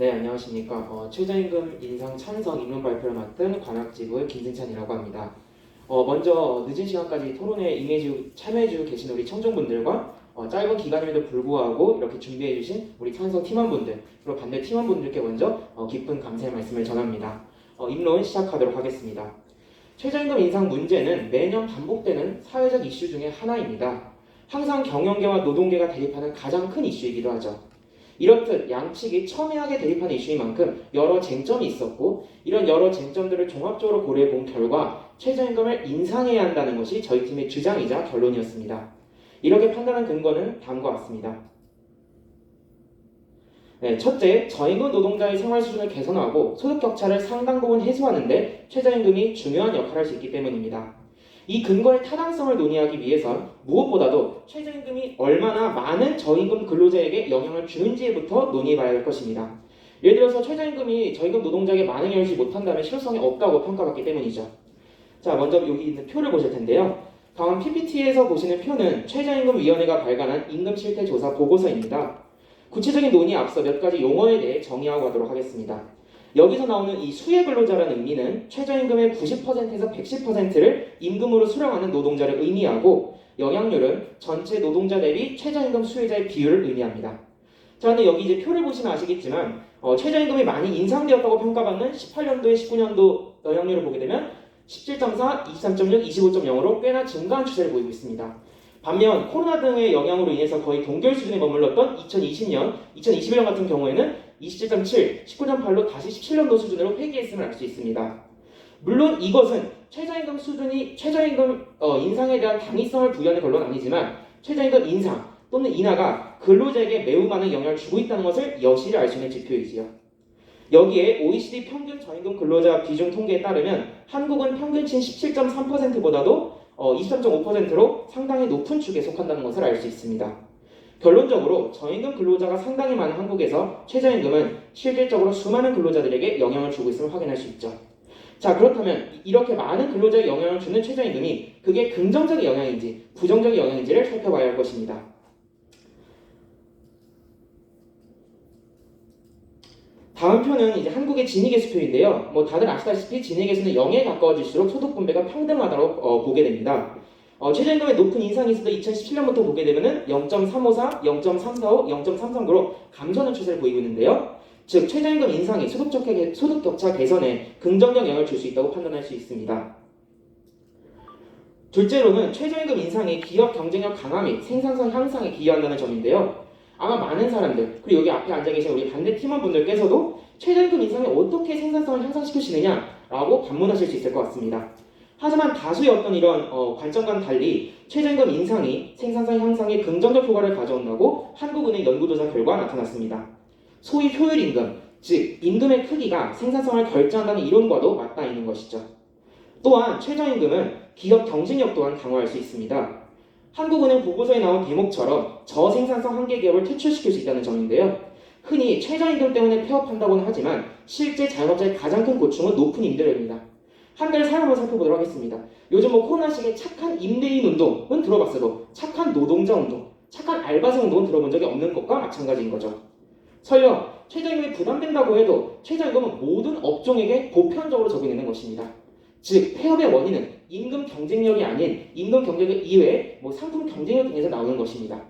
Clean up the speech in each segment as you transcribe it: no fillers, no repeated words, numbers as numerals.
네, 안녕하십니까. 최저임금 인상 찬성 입론 발표를 맡은 관악지부의 김승찬이라고 합니다. 먼저 늦은 시간까지 토론에 참여해주고 계신 우리 청중분들과 짧은 기간임에도 불구하고 이렇게 준비해주신 우리 찬성 팀원분들, 그리고 반대 팀원분들께 먼저 깊은 감사의 말씀을 전합니다. 입론 시작하도록 하겠습니다. 최저임금 인상 문제는 매년 반복되는 사회적 이슈 중에 하나입니다. 항상 경영계와 노동계가 대립하는 가장 큰 이슈이기도 하죠. 이렇듯 양측이 첨예하게 대립하는 이슈인 만큼 여러 쟁점이 있었고, 이런 여러 쟁점들을 종합적으로 고려해 본 결과 최저임금을 인상해야 한다는 것이 저희 팀의 주장이자 결론이었습니다. 이렇게 판단한 근거는 다음과 같습니다. 네, 첫째, 저임금 노동자의 생활 수준을 개선하고 소득 격차를 상당 부분 해소하는 데 최저임금이 중요한 역할을 할 수 있기 때문입니다. 이 근거의 타당성을 논의하기 위해선 무엇보다도 최저임금이 얼마나 많은 저임금 근로자에게 영향을 주는지부터 논의해봐야 할 것입니다. 예를 들어서 최저임금이 저임금 노동자에게 많은 영향을 주지 못한다면 실효성이 없다고 평가받기 때문이죠. 자, 먼저 여기 있는 표를 보실 텐데요. 다음 PPT에서 보시는 표는 최저임금위원회가 발간한 임금실태조사 보고서입니다. 구체적인 논의에 앞서 몇 가지 용어에 대해 정의하고 가도록 하겠습니다. 여기서 나오는 이 수혜근로자라는 의미는 최저임금의 90%에서 110%를 임금으로 수령하는 노동자를 의미하고, 영향률은 전체 노동자 대비 최저임금 수혜자의 비율을 의미합니다. 자, 근데 여기 이제 표를 보시면 아시겠지만 최저임금이 많이 인상되었다고 평가받는 18년도에 19년도 영향률을 보게 되면 17.4, 23.6, 25.0으로 꽤나 증가한 추세를 보이고 있습니다. 반면 코로나 등의 영향으로 인해서 거의 동결 수준에 머물렀던 2020년, 2021년 같은 경우에는 27.7, 19.8로 다시 17년도 수준으로 회귀했음을 알 수 있습니다. 물론 이것은 최저임금 인상에 대한 당위성을 부여하는 결론은 아니지만, 최저임금 인상 또는 인하가 근로자에게 매우 많은 영향을 주고 있다는 것을 여실히 알 수 있는 지표이지요. 여기에 OECD 평균 저임금 근로자 비중 통계에 따르면 한국은 평균치 17.3%보다도 23.5%로 상당히 높은 축에 속한다는 것을 알 수 있습니다. 결론적으로 저임금 근로자가 상당히 많은 한국에서 최저임금은 실질적으로 수많은 근로자들에게 영향을 주고 있음을 확인할 수 있죠. 자, 그렇다면 이렇게 많은 근로자에 영향을 주는 최저임금이 그게 긍정적인 영향인지 부정적인 영향인지를 살펴봐야 할 것입니다. 다음 표는 이제 한국의 진위계수 표인데요. 다들 아시다시피 진위계수는 0에 가까워질수록 소득 분배가 평등하다고 보게 됩니다. 최저임금의 높은 인상이 있어도 2017년부터 보게 되면은 0.354, 0.345, 0.339로 감소하는 추세를 보이고 있는데요. 즉 최저임금 인상이 소득 격차 개선에 긍정적 영향을 줄 수 있다고 판단할 수 있습니다. 둘째로는 최저임금 인상이 기업 경쟁력 강화 및 생산성 향상에 기여한다는 점인데요. 아마 많은 사람들, 그리고 여기 앞에 앉아 계신 우리 반대 팀원분들께서도 최저임금 인상이 어떻게 생산성을 향상시켜주느냐라고 반문하실 수 있을 것 같습니다. 하지만 다수의 어떤 이런 관점과는 달리 최저임금 인상이 생산성 향상에 긍정적 효과를 가져온다고 한국은행 연구조사 결과 나타났습니다. 소위 효율임금, 즉 임금의 크기가 생산성을 결정한다는 이론과도 맞닿아 있는 것이죠. 또한 최저임금은 기업 경쟁력 또한 강화할 수 있습니다. 한국은행 보고서에 나온 대목처럼 저생산성 한계 기업을 퇴출시킬 수 있다는 점인데요. 흔히 최저임금 때문에 폐업한다고는 하지만 실제 자영업자의 가장 큰 고충은 높은 임대료입니다. 한 가지 사례를 살펴보도록 하겠습니다. 요즘 코로나 시기에 착한 임대인 운동은 들어봤어도 착한 노동자 운동, 착한 알바생 운동은 들어본 적이 없는 것과 마찬가지인 거죠. 설령 최저임금이 부담된다고 해도 최저임금은 모든 업종에게 보편적으로 적용되는 것입니다. 즉 폐업의 원인은 임금 경쟁력이 아닌 임금 경쟁력 이외에 상품 경쟁력 등에서 나오는 것입니다.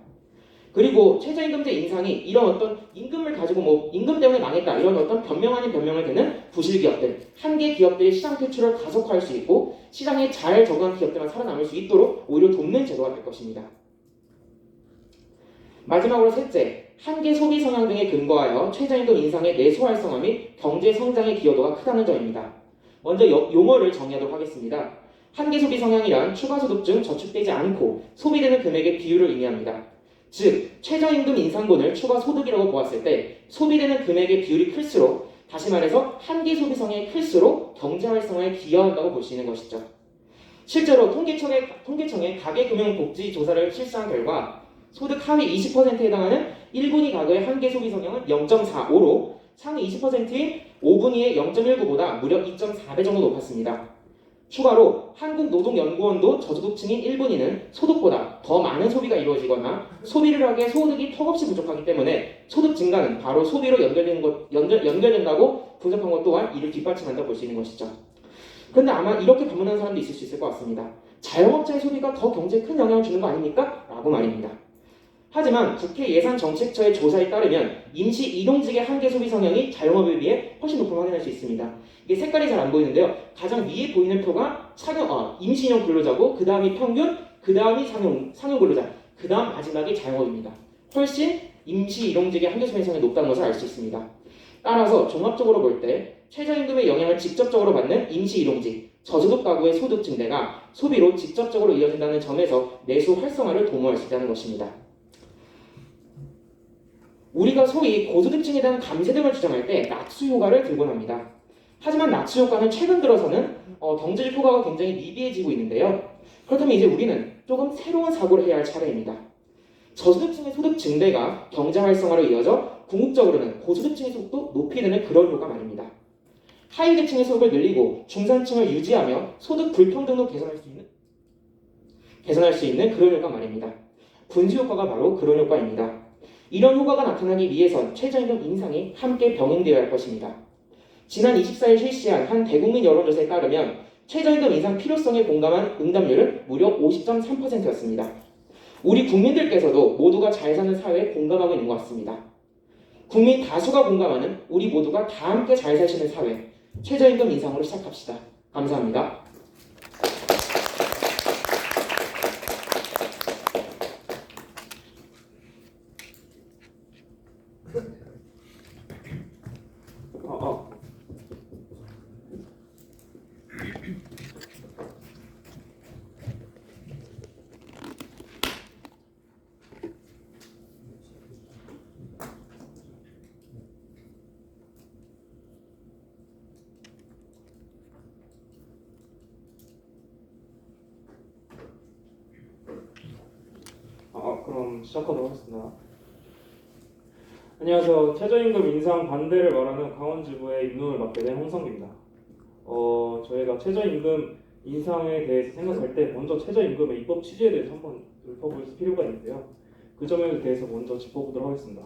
그리고 최저임금제 인상이 이런 어떤 임금을 가지고 임금 때문에 망했다 이런 어떤 변명 아닌 변명을 대는 부실기업들, 한계 기업들의 시장 퇴출을 가속화할 수 있고 시장에 잘 적응한 기업들만 살아남을 수 있도록 오히려 돕는 제도가 될 것입니다. 마지막으로 셋째, 한계 소비 성향 등에 근거하여 최저임금 인상의 내수 활성화 및 경제 성장의 기여도가 크다는 점입니다. 먼저 용어를 정의하도록 하겠습니다. 한계 소비 성향이란 추가 소득 중 저축되지 않고 소비되는 금액의 비율을 의미합니다. 즉 최저임금 인상분을 추가 소득이라고 보았을 때 소비되는 금액의 비율이 클수록, 다시 말해서 한계 소비 성향이 클수록 경제 활성화에 기여한다고 볼 수 있는 것이죠. 실제로 통계청의 가계금융복지 조사를 실시한 결과 소득 하위 20%에 해당하는 1분위 가구의 한계 소비 성향은 0.45로 상위 20%인 5분위의 0.19보다 무려 2.4배 정도 높았습니다. 추가로 한국노동연구원도 저소득층인 일본인은 소득보다 더 많은 소비가 이루어지거나 소비를 하기에 소득이 턱없이 부족하기 때문에 소득 증가는 바로 소비로 연결된다고 분석한 것 또한 이를 뒷받침한다고 볼 수 있는 것이죠. 그런데 아마 이렇게 반문하는 사람도 있을 수 있을 것 같습니다. 자영업자의 소비가 더 경제에 큰 영향을 주는 거 아닙니까? 라고 말입니다. 하지만 국회 예산정책처의 조사에 따르면 임시 이동직의 한계 소비 성향이 자영업에 비해 훨씬 높음을 확인할 수 있습니다. 이게 색깔이 잘 안 보이는데요. 가장 위에 보이는 표가 임시인용 근로자고 그 다음이 평균, 그 다음이 상용 근로자, 그 다음 마지막이 자영업입니다. 훨씬 임시 이동직의 한계 소비 성향이 높다는 것을 알 수 있습니다. 따라서 종합적으로 볼 때 최저임금의 영향을 직접적으로 받는 임시 이동직, 저소득 가구의 소득 증대가 소비로 직접적으로 이어진다는 점에서 내수 활성화를 도모할 수 있다는 것입니다. 우리가 소위 고소득층에 대한 감세 등을 주장할 때 낙수 효과를 들곤 합니다. 하지만 낙수 효과는 최근 들어서는 경제적 효과가 굉장히 미비해지고 있는데요. 그렇다면 이제 우리는 조금 새로운 사고를 해야 할 차례입니다. 저소득층의 소득 증대가 경제 활성화로 이어져 궁극적으로는 고소득층의 소득도 높이는 그런 효과 말입니다. 하위계층의 소득을 늘리고 중산층을 유지하며 소득 불평등도 개선할 수 있는 그런 효과 말입니다. 분수 효과가 바로 그런 효과입니다. 이런 효과가 나타나기 위해선 최저임금 인상이 함께 병행되어야 할 것입니다. 지난 24일 실시한 한 대국민 여론조사에 따르면 최저임금 인상 필요성에 공감한 응답률은 무려 50.3%였습니다. 우리 국민들께서도 모두가 잘 사는 사회에 공감하고 있는 것 같습니다. 국민 다수가 공감하는 우리 모두가 다 함께 잘 사시는 사회, 최저임금 인상으로 시작합시다. 감사합니다. 그럼 시작하도록 하겠습니다. 안녕하세요. 최저임금 인상 반대를 말하는 강원지부의 입론을 맡게 된 홍성기입니다. 저희가 최저임금 인상에 대해서 생각할 때 먼저 최저임금의 입법 취지에 대해서 한번 읊어볼 필요가 있는데요. 그 점에 대해서 먼저 짚어보도록 하겠습니다.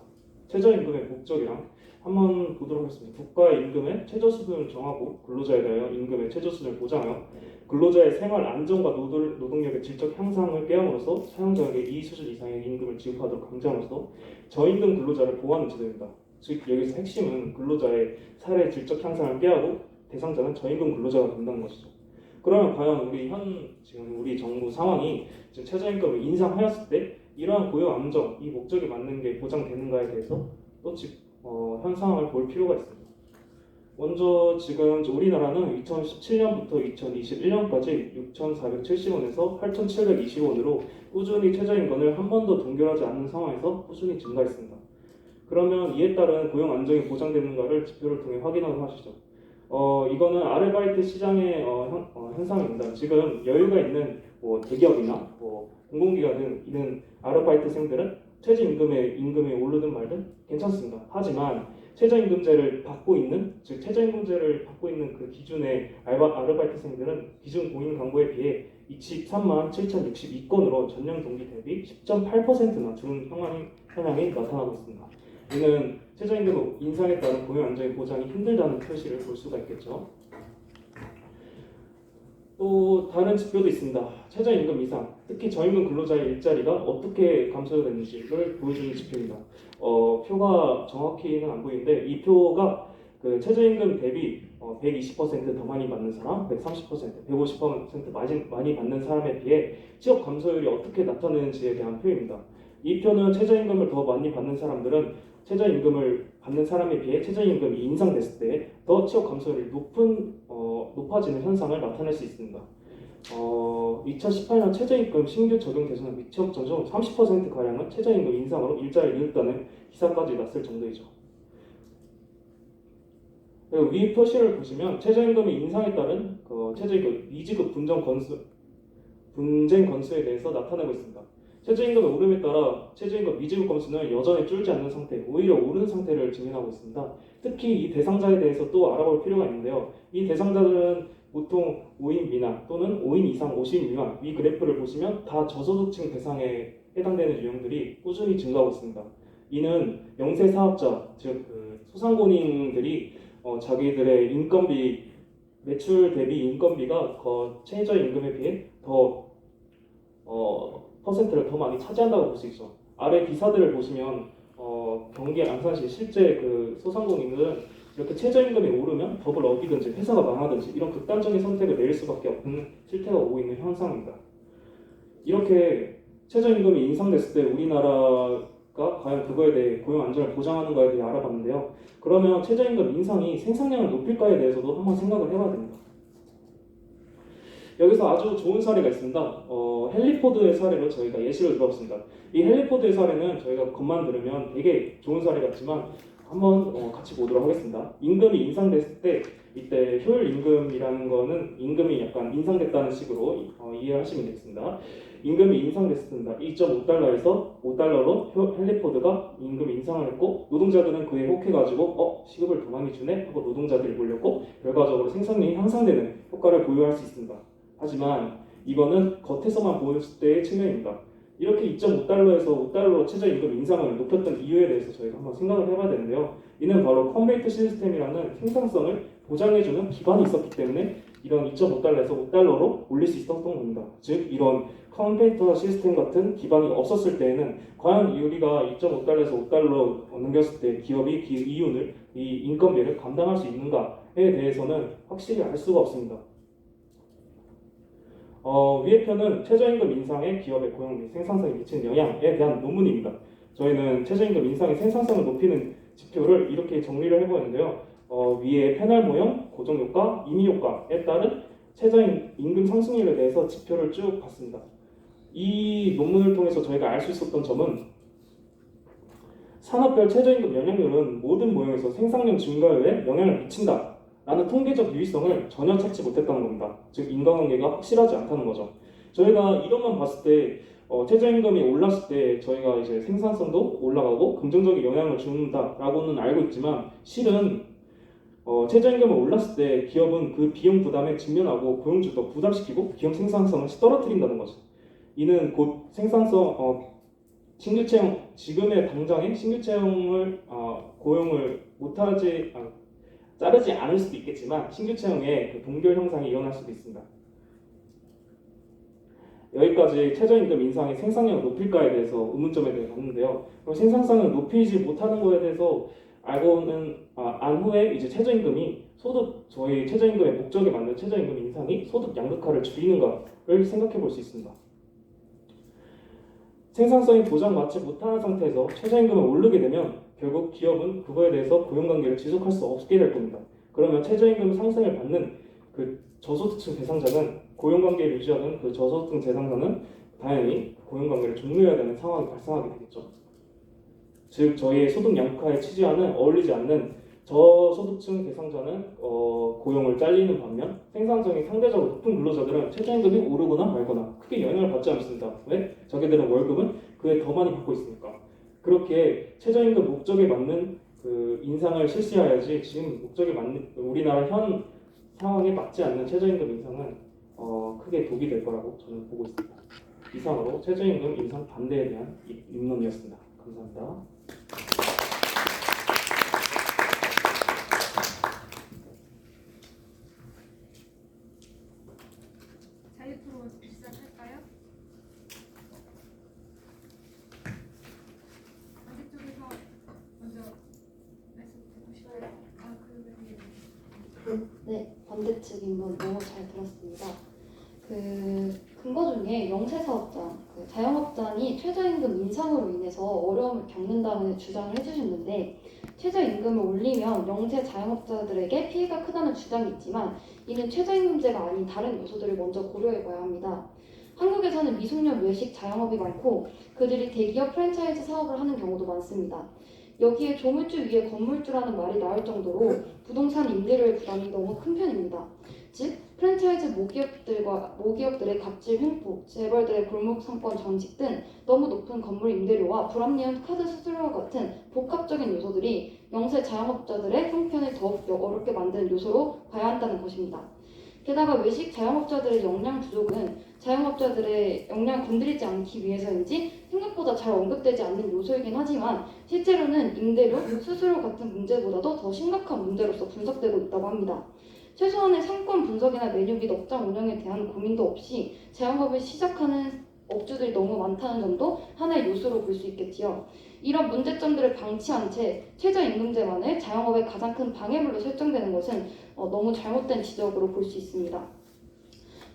최저임금의 목적이랑 한번 보도록 하겠습니다. 국가의 임금의 최저수준을 정하고 근로자에 대하여 임금의 최저수준을 보장하여 근로자의 생활 안정과 노동력의 질적 향상을 꾀함으로써 사용자에게 이 수준 이상의 임금을 지급하도록 강제함으로써 저임금 근로자를 보호하는 제도입니다. 즉 여기서 핵심은 근로자의 사회 질적 향상을 꾀하고 대상자는 저임금 근로자가 된다는 것이죠. 그러면 과연 지금 우리 정부 상황이 지금 최저임금을 인상하였을 때 이러한 고용 안정, 이 목적에 맞는 게 보장되는가에 대해서 또 현 상황을 볼 필요가 있습니다. 먼저 지금 우리나라는 2017년부터 2021년까지 6,470원에서 8,720원으로 꾸준히 최저임금을 한 번도 동결하지 않는 상황에서 꾸준히 증가했습니다. 그러면 이에 따른 고용 안정이 보장되는가를 지표를 통해 확인하도록 하시죠. 이거는 아르바이트 시장의 현상입니다. 지금 여유가 있는 대기업이나 공공기관은 이런 아르바이트생들은 임금이 오르든 말든 괜찮습니다. 하지만 최저임금제를 받고 있는 그 기준의 아르바이트생들은 기준 공인 광고에 비해 23만 7,062건으로 전년 동기 대비 10.8%나 줄은 현황이 나타나고 있습니다. 이는 최저임금 인상에 따른 고용 안정의 보장이 힘들다는 표시를 볼 수가 있겠죠. 또 다른 지표도 있습니다. 최저임금 인상, 특히 저임금 근로자의 일자리가 어떻게 감소됐는지를 보여주는 지표입니다. 표가 정확히는 안 보이는데 이 표가 그 최저임금 대비 120%더 많이 받는 사람, 130%, 150% 많이 받는 사람에 비해 취업 감소율이 어떻게 나타나는지에 대한 표입니다. 이 표는 최저임금을 더 많이 받는 사람들은 최저임금을 받는 사람에 비해 최저임금이 인상됐을 때 더 취업 감소율이 높아지는 현상을 나타낼 수 있습니다. 2018년 최저임금 신규 적용 대상자 미취업 전종 30%가량은 최저임금 인상으로 일자리를 잃었다는 기사까지 났을 정도이죠. 위 표시를 보시면 최저임금 인상에 따른 최저임금 미지급 분쟁 건수에 대해서 나타내고 있습니다. 최저임금의 오름에 따라 최저임금 미지급 건수는 여전히 줄지 않는 상태, 오히려 오르는 상태를 증명하고 있습니다. 특히 이 대상자에 대해서 또 알아볼 필요가 있는데요. 이 대상자들은 보통 5인 미만 또는 5인 이상 50인 미만 위 그래프를 보시면 다 저소득층 대상에 해당되는 유형들이 꾸준히 증가하고 있습니다. 이는 영세 사업자, 즉 소상공인들이 자기들의 인건비 매출 대비 인건비가 최저임금에 비해 더 퍼센트를 더 많이 차지한다고 볼 수 있죠. 아래 기사들을 보시면 경기 안산시 실제 그 소상공인들은 이렇게 최저임금이 오르면 법을 어기든지 회사가 망하든지 이런 극단적인 선택을 내릴 수밖에 없는 실태가 오고 있는 현상입니다. 이렇게 최저임금이 인상됐을 때 우리나라가 과연 그거에 대해 고용 안전을 보장하는가에 대해 알아봤는데요. 그러면 최저임금 인상이 생산량을 높일까에 대해서도 한번 생각을 해봐야 됩니다. 여기서 아주 좋은 사례가 있습니다. 헨리포드의 사례로 저희가 예시를 들어봤습니다. 이 헨리포드의 사례는 저희가 겉만 들으면 되게 좋은 사례 같지만 한번 같이 보도록 하겠습니다. 임금이 인상됐을 때 이때 효율 임금이라는 거는 임금이 약간 인상됐다는 식으로 이해하시면 되겠습니다. 임금이 인상됐습니다. 2.5달러에서 5달러로 헨리포드가 임금 인상을 했고 노동자들은 그에 혹해가지고 시급을 더 많이 주네 하고 노동자들이 몰렸고 결과적으로 생산량이 향상되는 효과를 보유할 수 있습니다. 하지만 이거는 겉에서만 보였을 때의 측면입니다. 이렇게 2.5달러에서 5달러로 최저임금 인상을 높였던 이유에 대해서 저희가 한번 생각을 해봐야 되는데요. 이는 바로 컨베이트 시스템이라는 생산성을 보장해주는 기반이 있었기 때문에 이런 2.5달러에서 5달러로 올릴 수 있었던 겁니다. 즉 이런 컨베이터 시스템 같은 기반이 없었을 때에는 과연 우리가 2.5달러에서 5달러 넘겼을 때 기업이 이 인건비를 감당할 수 있는가에 대해서는 확실히 알 수가 없습니다. 위의 편은 최저임금 인상에 기업의 고용 및 생산성에 미치는 영향에 대한 논문입니다. 저희는 최저임금 인상의 생산성을 높이는 지표를 이렇게 정리를 해보았는데요. 위에 패널 모형, 고정효과, 임의효과에 따른 최저임금 상승률에 대해서 지표를 쭉 봤습니다. 이 논문을 통해서 저희가 알 수 있었던 점은 산업별 최저임금 영향률은 모든 모형에서 생산량 증가에 영향을 미친다 라는 통계적 유의성을 전혀 찾지 못했다는 겁니다. 즉 인과관계가 확실하지 않다는 거죠. 저희가 이것만 봤을 때 최저임금이 올랐을 때 저희가 이제 생산성도 올라가고 긍정적인 영향을 준다라고는 알고 있지만 실은 최저임금이 올랐을 때 기업은 그 비용 부담에 직면하고 고용주도 부담시키고 기업 생산성을 떨어뜨린다는 거죠. 이는 곧 생산성 신규 채용 지금의 당장의 신규 채용을 고용을 못하지 자르지 않을 수도 있겠지만 신규 채용의 그 동결 현상이 일어날 수도 있습니다. 여기까지 최저임금 인상이 생산량을 높일까에 대해서 의문점에 대해 봤는데요. 그럼 생산성을 높이지 못하는 거에 대해서 알고는 안 후에 이제 최저임금이 저희 최저임금의 목적에 맞는 최저임금 인상이 소득 양극화를 줄이는가를 생각해 볼 수 있습니다. 생산성이 보장받지 못하는 상태에서 최저임금을 오르게 되면 결국 기업은 그거에 대해서 고용관계를 지속할 수 없게 될 겁니다. 그러면 최저임금 상승을 받는 그 저소득층 대상자는 고용관계를 유지하는 그 저소득층 대상자는 당연히 고용관계를 종료해야 되는 상황이 발생하게 되겠죠. 즉 저희의 소득 양극화에 취지와는 어울리지 않는 저소득층 대상자는 고용을 잘리는 반면 생산성이 상대적으로 높은 근로자들은 최저임금이 오르거나 말거나 크게 영향을 받지 않습니다. 왜? 자기들은 월급은 그에 더 많이 받고 있으니까. 그렇게 최저임금 목적에 맞는 그 인상을 실시해야지 지금 목적에 맞는 우리나라 현 상황에 맞지 않는 최저임금 인상은 크게 독이 될 거라고 저는 보고 있습니다. 이상으로 최저임금 인상 반대에 대한 입론이었습니다. 감사합니다. 자유 토론 시작할까요? 반대쪽에서 먼저 말씀 듣고 싶어요. 네, 반대측 인문 너무 잘 들었습니다. 근거 중에 영세사업자, 자영업자니 최저임금 인상으로 인해서 어려움을 겪는다는 주장을 해주셨는데 최저임금을 올리면 영세 자영업자들에게 피해가 크다는 주장이 있지만 이는 최저임금제가 아닌 다른 요소들을 먼저 고려해봐야 합니다. 한국에서는 미숙련 외식 자영업이 많고 그들이 대기업 프랜차이즈 사업을 하는 경우도 많습니다. 여기에 조물주 위에 건물주라는 말이 나올 정도로 부동산 임대료의 부담이 너무 큰 편입니다. 즉 프랜차이즈 모기업들의 갑질 횡포, 재벌들의 골목 상권 정직 등 너무 높은 건물 임대료와 불합리한 카드 수수료와 같은 복합적인 요소들이 영세 자영업자들의 형편을 더욱 어렵게 만드는 요소로 봐야 한다는 것입니다. 게다가 외식 자영업자들의 역량 부족은 자영업자들의 역량을 건드리지 않기 위해서인지 생각보다 잘 언급되지 않는 요소이긴 하지만 실제로는 임대료, 수수료 같은 문제보다도 더 심각한 문제로서 분석되고 있다고 합니다. 최소한의 상권 분석이나 메뉴 및 업장 운영에 대한 고민도 없이 자영업을 시작하는 업주들이 너무 많다는 점도 하나의 요소로 볼 수 있겠지요. 이런 문제점들을 방치한 채 최저임금제만을 자영업의 가장 큰 방해물로 설정되는 것은 너무 잘못된 지적으로 볼 수 있습니다.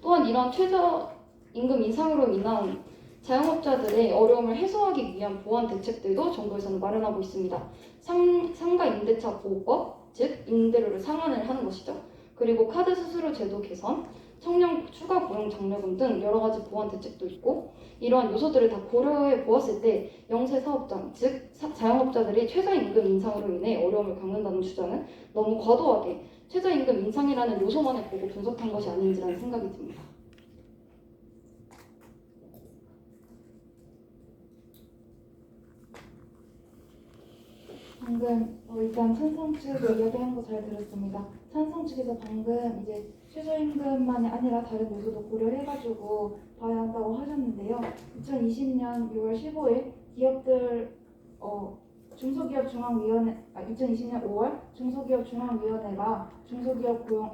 또한 이런 최저임금 인상으로 인한 자영업자들의 어려움을 해소하기 위한 보완 대책들도 정부에서는 마련하고 있습니다. 상가 임대차 보호법, 즉 임대료를 상한을 하는 것이죠. 그리고 카드 수수료 제도 개선, 청년 추가 고용 장려금 등 여러 가지 보완 대책도 있고 이러한 요소들을 다 고려해 보았을 때 영세 사업장, 즉 자영업자들이 최저임금 인상으로 인해 어려움을 겪는다는 주장은 너무 과도하게 최저임금 인상이라는 요소만을 보고 분석한 것이 아닌지라는 생각이 듭니다. 방금 일단 찬성 측 이야기한 거 잘 들었습니다. 찬성 측에서 방금 이제 최저임금만이 아니라 다른 요소도 고려해가지고 봐야 한다고 하셨는데요. 2020년 6월 15일 기업들 중소기업 중앙위원회 2020년 5월 중소기업 중앙위원회가 중소기업 고용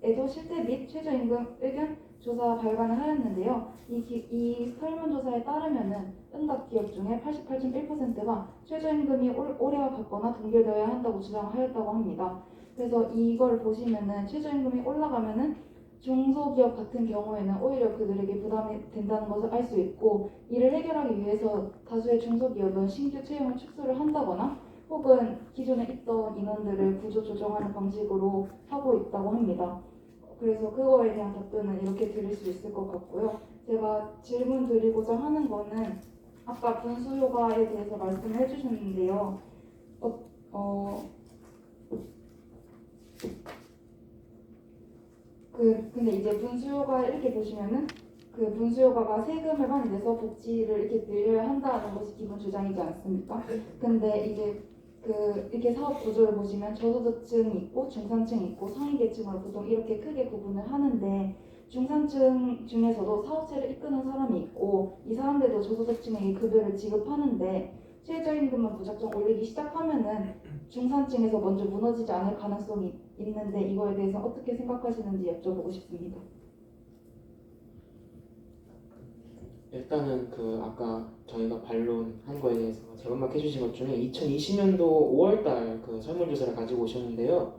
애도 실태 및 최저임금 의견 조사 발간을 하였는데요. 이 설문조사에 따르면은 응답 기업 중에 88.1%가 최저임금이 올해와 같거나 동결되어야 한다고 주장하였다고 합니다. 그래서 이걸 보시면은 최저임금이 올라가면은 중소기업 같은 경우에는 오히려 그들에게 부담이 된다는 것을 알 수 있고 이를 해결하기 위해서 다수의 중소기업은 신규 채용을 축소를 한다거나 혹은 기존에 있던 인원들을 구조 조정하는 방식으로 하고 있다고 합니다. 그래서 그거에 대한 답변은 이렇게 드릴 수 있을 것 같고요. 제가 질문 드리고자 하는 거는 아까 분수 효과에 대해서 말씀을 해주셨는데요. 근데 이제 분수 효과 이렇게 보시면은 그 분수 효과가 세금을 많이 내서 복지를 이렇게 늘려야 한다는 것이 기본 주장이지 않습니까? 근데 이제 이렇게 사업 구조를 보시면 저소득층이 있고 중산층이 있고 상위 계층으로 보통 이렇게 크게 구분을 하는데 중산층 중에서도 사업체를 이끄는 사람이 있고 이 사람들도 저소득층에게 급여를 지급하는데 최저임금을 무작정 올리기 시작하면은 중산층에서 먼저 무너지지 않을 가능성이 있는데 이거에 대해서 어떻게 생각하시는지 여쭤보고 싶습니다. 일단은 아까 저희가 반론한 거에 대해서 재건막 해주신 것 중에 2020년도 5월달 그 설문조사를 가지고 오셨는데요.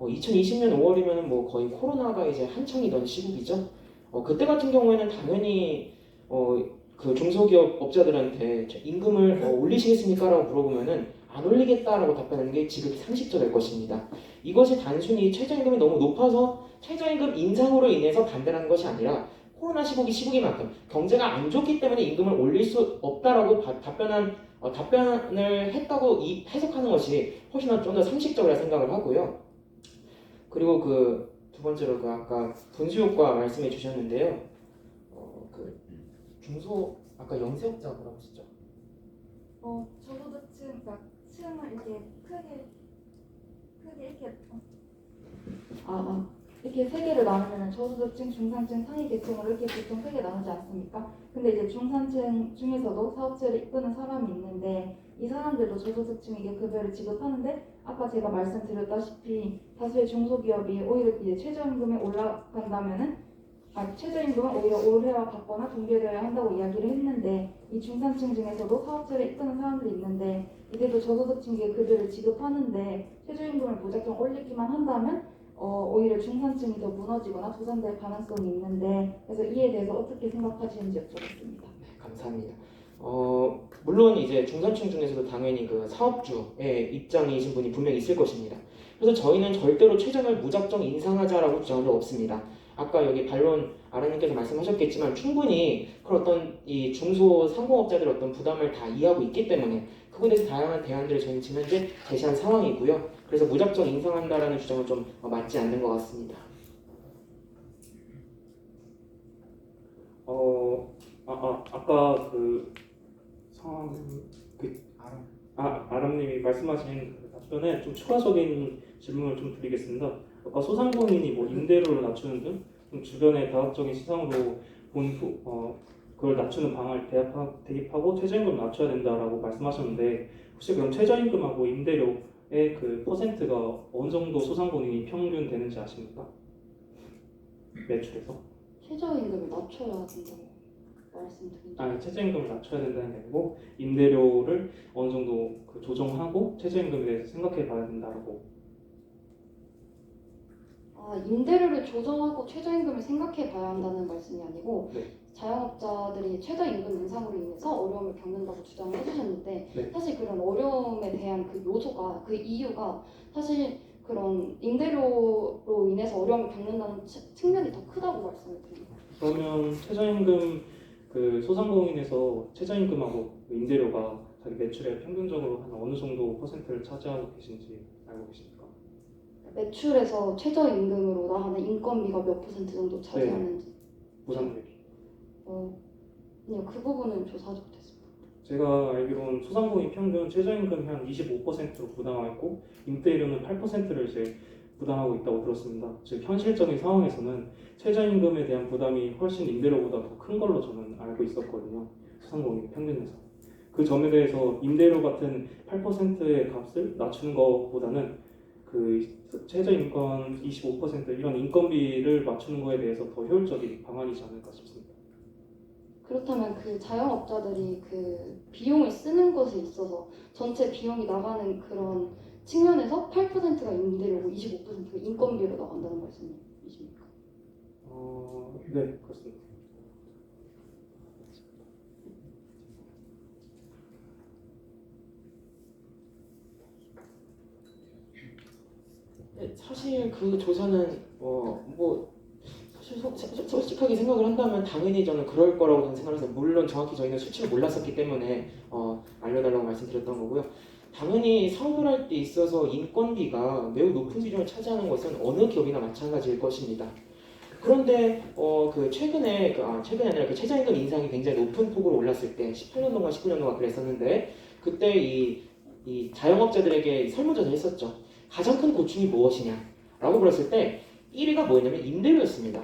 2020년 5월이면 뭐 거의 코로나가 이제 한창이던 시국이죠. 그때 같은 경우에는 당연히 그 중소기업 업자들한테 임금을 올리시겠습니까? 라고 물어보면은 안 올리겠다라고 답변하는 게 지극히 상식적일 것입니다. 이것이 단순히 최저임금이 너무 높아서 최저임금 인상으로 인해서 반대하는 것이 아니라 코로나 시국이만큼 경제가 안 좋기 때문에 임금을 올릴 수 없다라고 답변을 했다고 해석하는 것이 훨씬 좀 더 상식적이라 생각을 하고요. 그리고 두 번째로 아까 분수효과 말씀해 주셨는데요. 아까 영세업자 뭐라고 하셨죠? 저소득층, 그러니까 층을 이렇게 크게 이렇게 이렇게 세 개를 나누면 저소득층, 중산층, 상위 계층으로 이렇게 보통 세 개 나누지 않습니까? 근데 이제 중산층 중에서도 사업체를 이끄는 사람이 있는데 이 사람들도 저소득층에게 급여를 지급하는데 아까 제가 말씀드렸다시피 다수의 중소기업이 오히려 이제 최저임금이 올라간다면은 최저임금은 오히려 올해와 같거나 동결되어야 한다고 이야기를 했는데 이 중산층 중에서도 사업체를 이끄는 사람들이 있는데 이들도 저소득층에게 급여를 지급하는데 최저임금을 무작정 올리기만 한다면 오히려 중산층이 더 무너지거나 도산될 가능성이 있는데 그래서 이에 대해서 어떻게 생각하시는지 여쭤봤습니다. 네, 감사합니다. 물론 이제 중산층 중에서도 당연히 사업주의 입장이신 분이 분명히 있을 것입니다. 그래서 저희는 절대로 최저임금을 무작정 인상하자라고 주장한 적 없습니다. 아까 여기 반론 아라님께서 말씀하셨겠지만 충분히 그런 어떤 이 중소 상공업자들 어떤 부담을 다 이해하고 있기 때문에 그거에 대해서 다양한 대안들을 저희는 지금 현재 제시한 상황이고요. 그래서 무작정 인상한다라는 주장은 좀 맞지 않는 것 같습니다. 아까 아람님이 말씀하신 답변에 좀 추가적인 질문을 좀 드리겠습니다. 아까 소상공인이 뭐 임대료를 낮추는 등 좀 주변의 다각적인 시장으로 본 후, 그걸 낮추는 방안을 대입하고 최저임금 낮춰야 된다라고 말씀하셨는데 혹시 그럼 최저임금하고 임대료의 그 퍼센트가 어느 정도 소상공인이 평균 되는지 아십니까? 매출에서? 최저임금을 낮춰야 된다고 말씀드립니다. 아니 최저임금을 낮춰야 된다는 게 아니고 임대료를 어느 정도 그 조정하고 최저임금에 대해서 생각해 봐야 된다라고. 임대료를 조정하고 최저임금을 생각해 봐야 한다는 말씀이 아니고 네. 자영업자들이 최저임금 인상으로 인해서 어려움을 겪는다고 주장을 해주셨는데 네. 사실 그런 어려움에 대한 그 요소가 그 이유가 사실 그런 임대료로 인해서 어려움을 겪는다는 측면이 더 크다고 말씀을 드립니다. 그러면 최저임금 그 소상공인에서 최저임금하고 그 임대료가 자기 매출의 평균적으로 한 어느 정도 퍼센트를 차지하고 계신지 알고 계십니까? 매출에서 최저임금으로 나가는 인건비가 몇 % 정도 차지하는지 부담 대비. 아니요, 그 부분은 조사하지 못했습니다. 제가 알기로는 소상공인 평균 최저임금이 한 25%로 부담하고 임대료는 8%를 이제 부담하고 있다고 들었습니다. 즉 현실적인 상황에서는 최저임금에 대한 부담이 훨씬 임대료보다 더 큰 걸로 저는 알고 있었거든요. 소상공인 평균에서. 그 점에 대해서 임대료 같은 8%의 값을 낮추는 것보다는 그 최저임금 25% 이런 인건비를 맞추는 거에 대해서 더 효율적인 방안이지 않을까 싶습니다. 그렇다면 그 자영업자들이 그 비용을 쓰는 것에 있어서 전체 비용이 나가는 그런 측면에서 8%가 임대료고 25%가 인건비로 나간다는 말씀이십니까? 네, 그렇습니다. 네, 사실 그 조사는 사실 솔직하게 생각을 한다면 당연히 저는 그럴 거라고 저는 생각을 했어요. 물론 정확히 저희는 수치를 몰랐었기 때문에 알려달라고 말씀드렸던 거고요. 당연히 사업을 할 때 있어서 인건비가 매우 높은 비중을 차지하는 것은 어느 기업이나 마찬가지일 것입니다. 그런데 최근에 아니라 그 최저임금 인상이 굉장히 높은 폭으로 올랐을 때 18년도인가 19년도가 그랬었는데 그때 이 자영업자들에게 설문조사를 했었죠. 가장 큰 고충이 무엇이냐라고 물었을 때 1위가 뭐였냐면 임대료였습니다.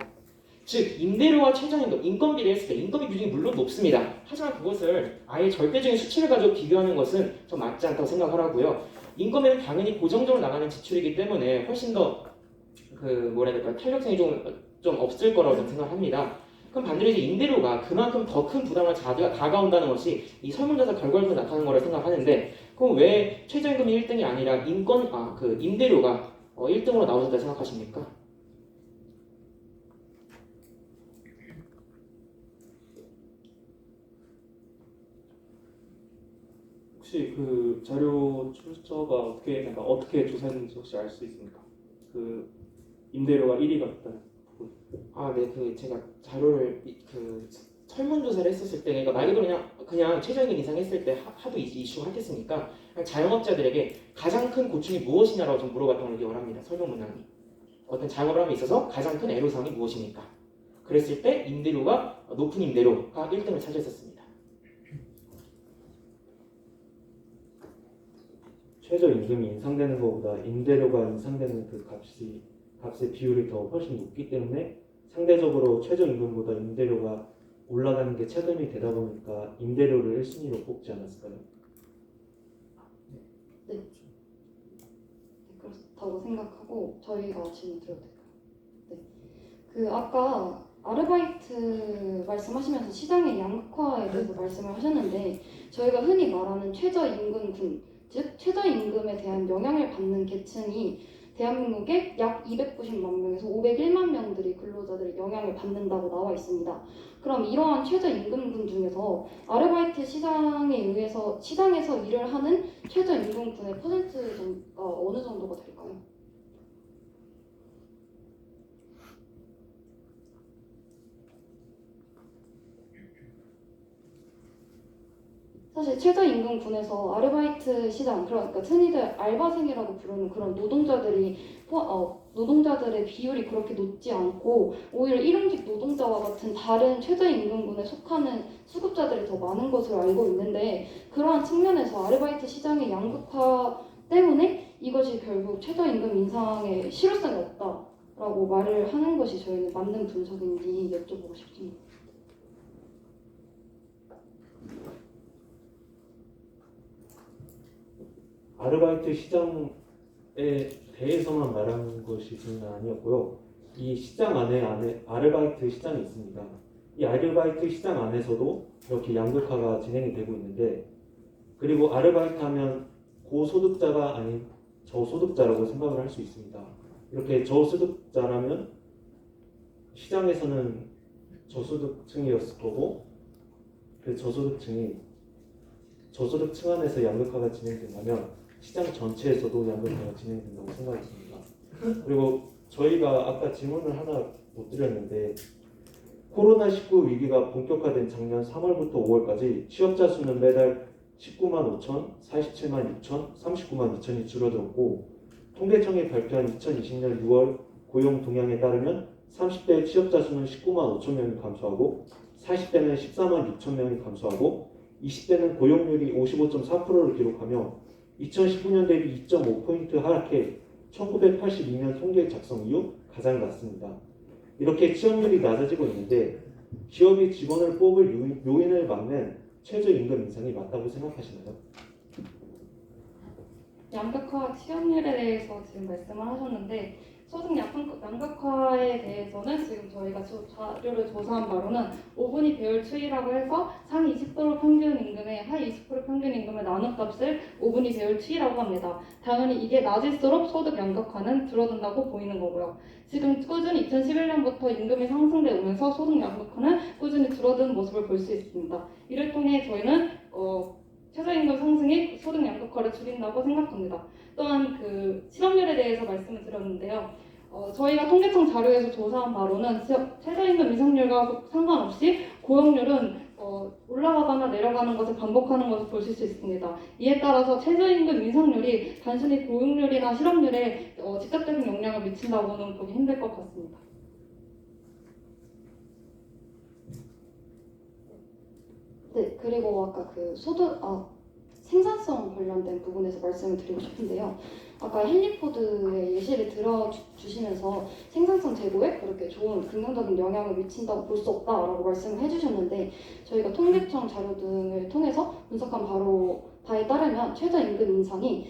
즉 임대료와 최저임금, 인건비를 했을 때 인건비 비중이 물론 높습니다. 하지만 그것을 아예 절대적인 수치를 가지고 비교하는 것은 좀 맞지 않다고 생각하고요. 인건비는 당연히 고정적으로 나가는 지출이기 때문에 훨씬 더 탄력성이 좀 없을 거라고 저는 생각합니다. 그럼 반대로 이제 임대료가 그만큼 더 큰 부담을 다가온다는 것이 이 설문조사 결과를 통해 나타나는 거라고 생각하는데 그럼 왜 최저임금이 1등이 아니라 임대료가 1등으로 나오셨다고 생각하십니까? 혹시 그 자료 출처가 어떻게 조사했는지 혹시 알 수 있습니까? 그 임대료가 1위가 됐다는 부분. 네, 제가 자료를 설문조사를 했었을 때, 그러니까 말 그대로 그냥 최저임금 인상했을 때 하도 이슈가 핫했으니까 자영업자들에게 가장 큰 고충이 무엇이냐라고 좀 물어봤던 걸 기억을 합니다. 설문 문항이 어떤 자영업을 함에 있어서 가장 큰 애로사항이 무엇입니까? 그랬을 때 높은 임대료가 1등을 차지했었습니다. 최저임금이 인상되는 것보다 임대료가 인상되는 그 값의 비율이 더 훨씬 높기 때문에 상대적으로 최저임금보다 임대료가 올라가는 게 체감이 되다 보니까 임대료를 1순위로 뽑지 않았을까요? 네, 그렇다고 생각하고 저희가 질문 드려도 될까요? 네, 그 아까 아르바이트 말씀하시면서 시장의 양극화에 대해서 말씀을 하셨는데 저희가 흔히 말하는 최저임금군, 즉 최저임금에 대한 영향을 받는 계층이 대한민국에 약 290만 명에서 501만 명들이 근로자들이 영향을 받는다고 나와 있습니다. 그럼 이러한 최저임금군 중에서 아르바이트 시장에서 일을 하는 최저임금군의 퍼센트가 어느 정도가 될까요? 사실 최저임금군에서 아르바이트 시장, 그러니까 흔히들 알바생이라고 부르는 그런 노동자들의 비율이 그렇게 높지 않고 오히려 일용직 노동자와 같은 다른 최저임금군에 속하는 수급자들이 더 많은 것으로 알고 있는데 그러한 측면에서 아르바이트 시장의 양극화 때문에 이것이 결국 최저임금 인상의 실효성이 없다라고 말을 하는 것이 저희는 맞는 분석인지 여쭤보고 싶습니다. 아르바이트 시장에 대해서만 말하는 것이 저는 아니었고요. 이 시장 안에 아르바이트 시장이 있습니다. 이 아르바이트 시장 안에서도 이렇게 양극화가 진행이 되고 있는데, 그리고 아르바이트 하면 고소득자가 아닌 저소득자라고 생각을 할 수 있습니다. 이렇게 저소득자라면 시장에서는 저소득층이었을 거고, 그 저소득층 안에서 양극화가 진행된다면 시장 전체에서도 양극화가 진행된다고 생각했습니다. 그리고 저희가 아까 질문을 하나 못 드렸는데, 코로나19 위기가 본격화된 작년 3월부터 5월까지 취업자 수는 매달 19만 5천, 47만 6천, 39만 2천이 줄어들었고, 통계청이 발표한 2020년 6월 고용 동향에 따르면 30대 취업자 수는 19만 5천 명이 감소하고, 40대는 14만 6천 명이 감소하고, 20대는 고용률이 55.4%를 기록하며 2019년 대비 2.5포인트 하락해 1982년 통계 작성 이후 가장 낮습니다. 이렇게 취업률이 낮아지고 있는데, 기업이 직원을 뽑을 요인을 막는 최저임금 인상이 맞다고 생각하시나요? 양극화 취업률에 대해서 지금 말씀을 하셨는데, 소득 양극화에 대해서는 지금 저희가 자료를 조사한 바로는 5분위 배열 추이라고 해서 상위 20% 평균 임금에 하위 20% 평균 임금의 나눗값을 5분위 배열 추이라고 합니다. 당연히 이게 낮을수록 소득 양극화는 줄어든다고 보이는 거고요. 지금 꾸준히 2011년부터 임금이 상승돼 오면서 소득 양극화는 꾸준히 줄어드는 모습을 볼 수 있습니다. 이를 통해 저희는 최저임금 상승이 소득 양극화를 줄인다고 생각합니다. 또한 그 실업률에 대해서 말씀을 드렸는데요. 저희가 통계청 자료에서 조사한 바로는 최저임금 인상률과 상관없이 고용률은 올라가거나 내려가는 것을 반복하는 것을 보실 수 있습니다. 이에 따라서 최저임금 인상률이 단순히 고용률이나 실업률에 직접적인 영향을 미친다고는 보기 힘들 것 같습니다. 네, 그리고 아까 그 생산성 관련된 부분에서 말씀을 드리고 싶은데요. 아까 헨리포드의 예시를 들어주시면서 생산성 제고에 그렇게 좋은 긍정적인 영향을 미친다고 볼 수 없다라고 말씀을 해주셨는데, 저희가 통계청 자료 등을 통해서 분석한 바에 따르면 최저임금 인상이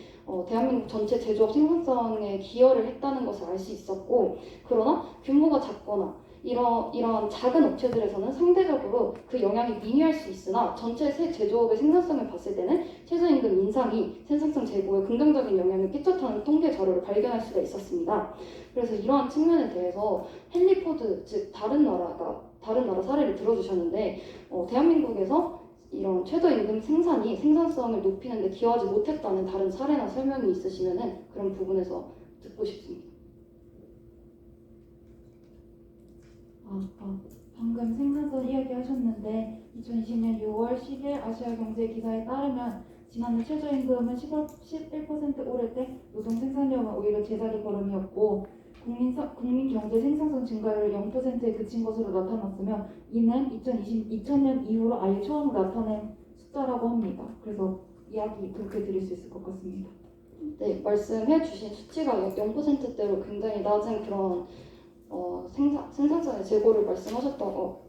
대한민국 전체 제조업 생산성에 기여를 했다는 것을 알 수 있었고, 그러나 규모가 작거나 이런 작은 업체들에서는 상대적으로 그 영향이 미미할 수 있으나 전체 제조업의 생산성을 봤을 때는 최저임금 인상이 생산성 제고에 긍정적인 영향을 끼쳤다는 통계 자료를 발견할 수가 있었습니다. 그래서 이러한 측면에 대해서 헨리포드, 즉 다른 나라 사례를 들어주셨는데, 대한민국에서 이런 최저임금 생산이 생산성을 높이는 데 기여하지 못했다는 다른 사례나 설명이 있으시면 그런 부분에서 듣고 싶습니다. 방금 생산성 이야기하셨는데 2020년 6월 10일 아시아경제기사에 따르면 지난해 최저임금은 11% 오를 때 노동 생산량은 오히려 제자리 걸음이었고 국민 경제 생산성 증가율 0%에 그친 것으로 나타났으며, 이는 2000년 이후로 아예 처음 나타낸 숫자라고 합니다. 그래서 이야기 그렇게 드릴 수 있을 것 같습니다. 네, 말씀해 주신 수치가 0%대로 굉장히 낮은 그런 생산성의 재고를 보여줬다고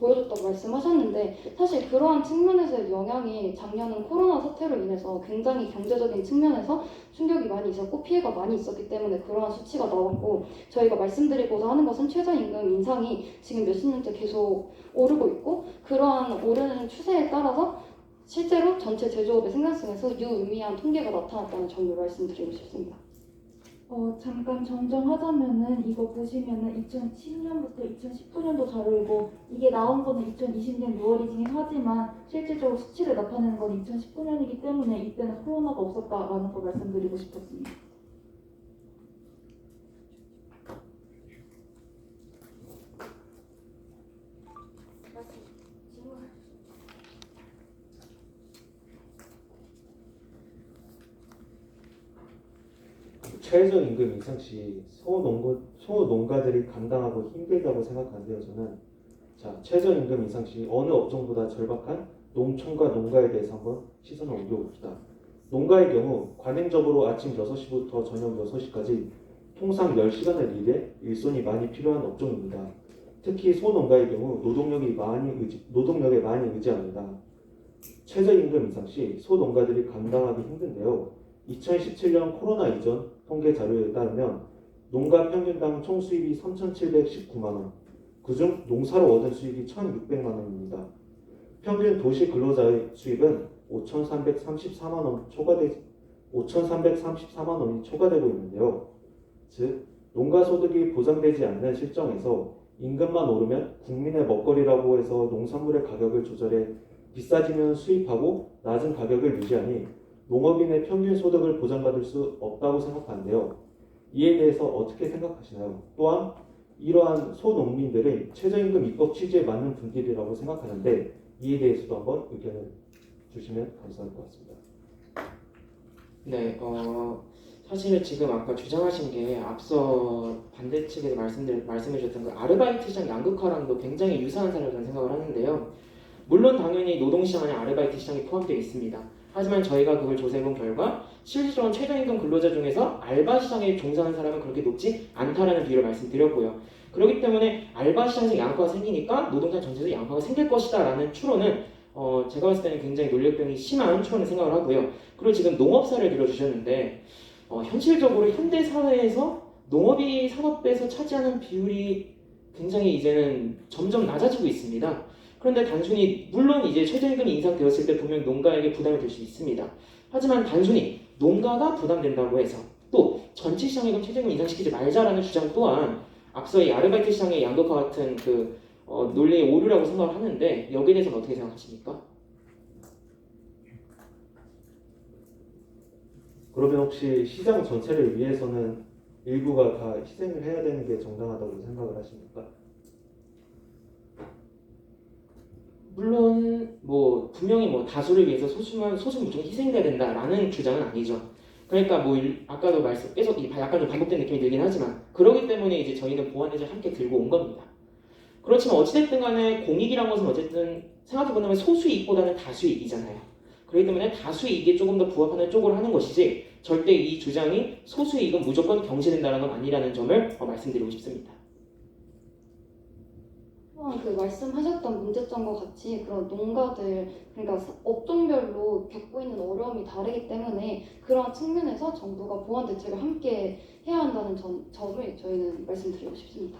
말씀하셨는데, 사실 그러한 측면에서의 영향이 작년은 코로나 사태로 인해서 굉장히 경제적인 측면에서 충격이 많이 있었고 피해가 많이 있었기 때문에 그러한 수치가 나왔고, 저희가 말씀드리고자 하는 것은 최저임금 인상이 지금 몇십 년째 계속 오르고 있고, 그러한 오르는 추세에 따라서 실제로 전체 제조업의 생산성에서 유의미한 통계가 나타났다는 점을 말씀드리고 싶습니다. 잠깐 정정하자면은 이거 보시면은 2010년부터 2019년도 자료이고, 이게 나온 거는 2020년 6월이긴 하지만 실질적으로 수치를 나타내는 건 2019년이기 때문에 이때는 코로나가 없었다라는 걸 말씀드리고 싶었습니다. 최저임금 인상 시 소농가들이 감당하고 힘들다고 생각하는데요. 저는 최저임금 인상 시 어느 업종보다 절박한 농촌과 농가에 대해서 한번 시선을 옮겨봅시다. 농가의 경우 관행적으로 아침 6시부터 저녁 6시까지 통상 10시간을 일해 일손이 많이 필요한 업종입니다. 특히 소농가의 경우 노동력에 많이 의지합니다. 최저임금 인상 시 소농가들이 감당하기 힘든데요. 2017년 코로나 이전 통계 자료에 따르면 농가 평균당 총 수입이 3,719만 원, 그중 농사로 얻은 수익이 1,600만 원입니다. 평균 도시 근로자의 수입은 5,334만 원이 초과되고 있는데요. 즉, 농가 소득이 보장되지 않는 실정에서 임금만 오르면 국민의 먹거리라고 해서 농산물의 가격을 조절해 비싸지면 수입하고 낮은 가격을 유지하니 농업인의 평균 소득을 보장받을 수 없다고 생각하는데요. 이에 대해서 어떻게 생각하시나요? 또한 이러한 소농민들의 최저임금 입법 취지에 맞는 분들이라고 생각하는데 이에 대해서도 한번 의견을 주시면 감사할 것 같습니다. 네, 사실 지금 아까 주장하신 게 앞서 반대 측에서 말씀해 주셨던 그 아르바이트 시장 양극화랑도 굉장히 유사한 사례라고 저는 생각을 하는데요. 물론 당연히 노동시장 안에 아르바이트 시장이 포함되어 있습니다. 하지만 저희가 그걸 조사해본 결과 실질적인 최저임금 근로자 중에서 알바 시장에 종사하는 사람은 그렇게 높지 않다라는 비율을 말씀드렸고요. 그렇기 때문에 알바 시장에서 양극화가 생기니까 노동자 전체에서 양극화가 생길 것이다 라는 추론은 제가 봤을 때는 굉장히 논리병이 심한 추론을 생각을 하고요. 그리고 지금 농업 사례를 들어주셨는데 현실적으로 현대 사회에서 농업이 산업에서 차지하는 비율이 굉장히 이제는 점점 낮아지고 있습니다. 그런데 단순히 물론 이제 최저임금이 인상되었을 때 분명 농가에게 부담이 될 수 있습니다. 하지만 단순히 농가가 부담된다고 해서 또 전체 시장에 그럼 최저임금 인상시키지 말자라는 주장 또한 앞서 이 아르바이트 시장의 양극화 같은 그 논리의 오류라고 생각을 하는데 여기에 대해서는 어떻게 생각하십니까? 그러면 혹시 시장 전체를 위해서는 일부가 다 희생을 해야 되는 게 정당하다고 생각을 하십니까? 물론 뭐 분명히 뭐 다수를 위해서 소수는 무조건 희생돼야 된다라는 주장은 아니죠. 그러니까 뭐 아까도 계속 약간 좀 반복된 느낌이 들긴 하지만 그러기 때문에 이제 저희는 보완제를 함께 들고 온 겁니다. 그렇지만 어찌됐든 간에 공익이란 것은 어쨌든 생각해보면 소수이익보다는 다수이익이잖아요. 그렇기 때문에 다수이익에 조금 더 부합하는 쪽으로 하는 것이지 절대 이 주장이 소수이익은 무조건 경시된다는 건 아니라는 점을 말씀드리고 싶습니다. 또한 그 말씀하셨던 문제점과 같이 그런 농가들 그러니까 업종별로 겪고 있는 어려움이 다르기 때문에 그런 측면에서 정부가 보완 대책을 함께 해야 한다는 점을 저희는 말씀드리고 싶습니다.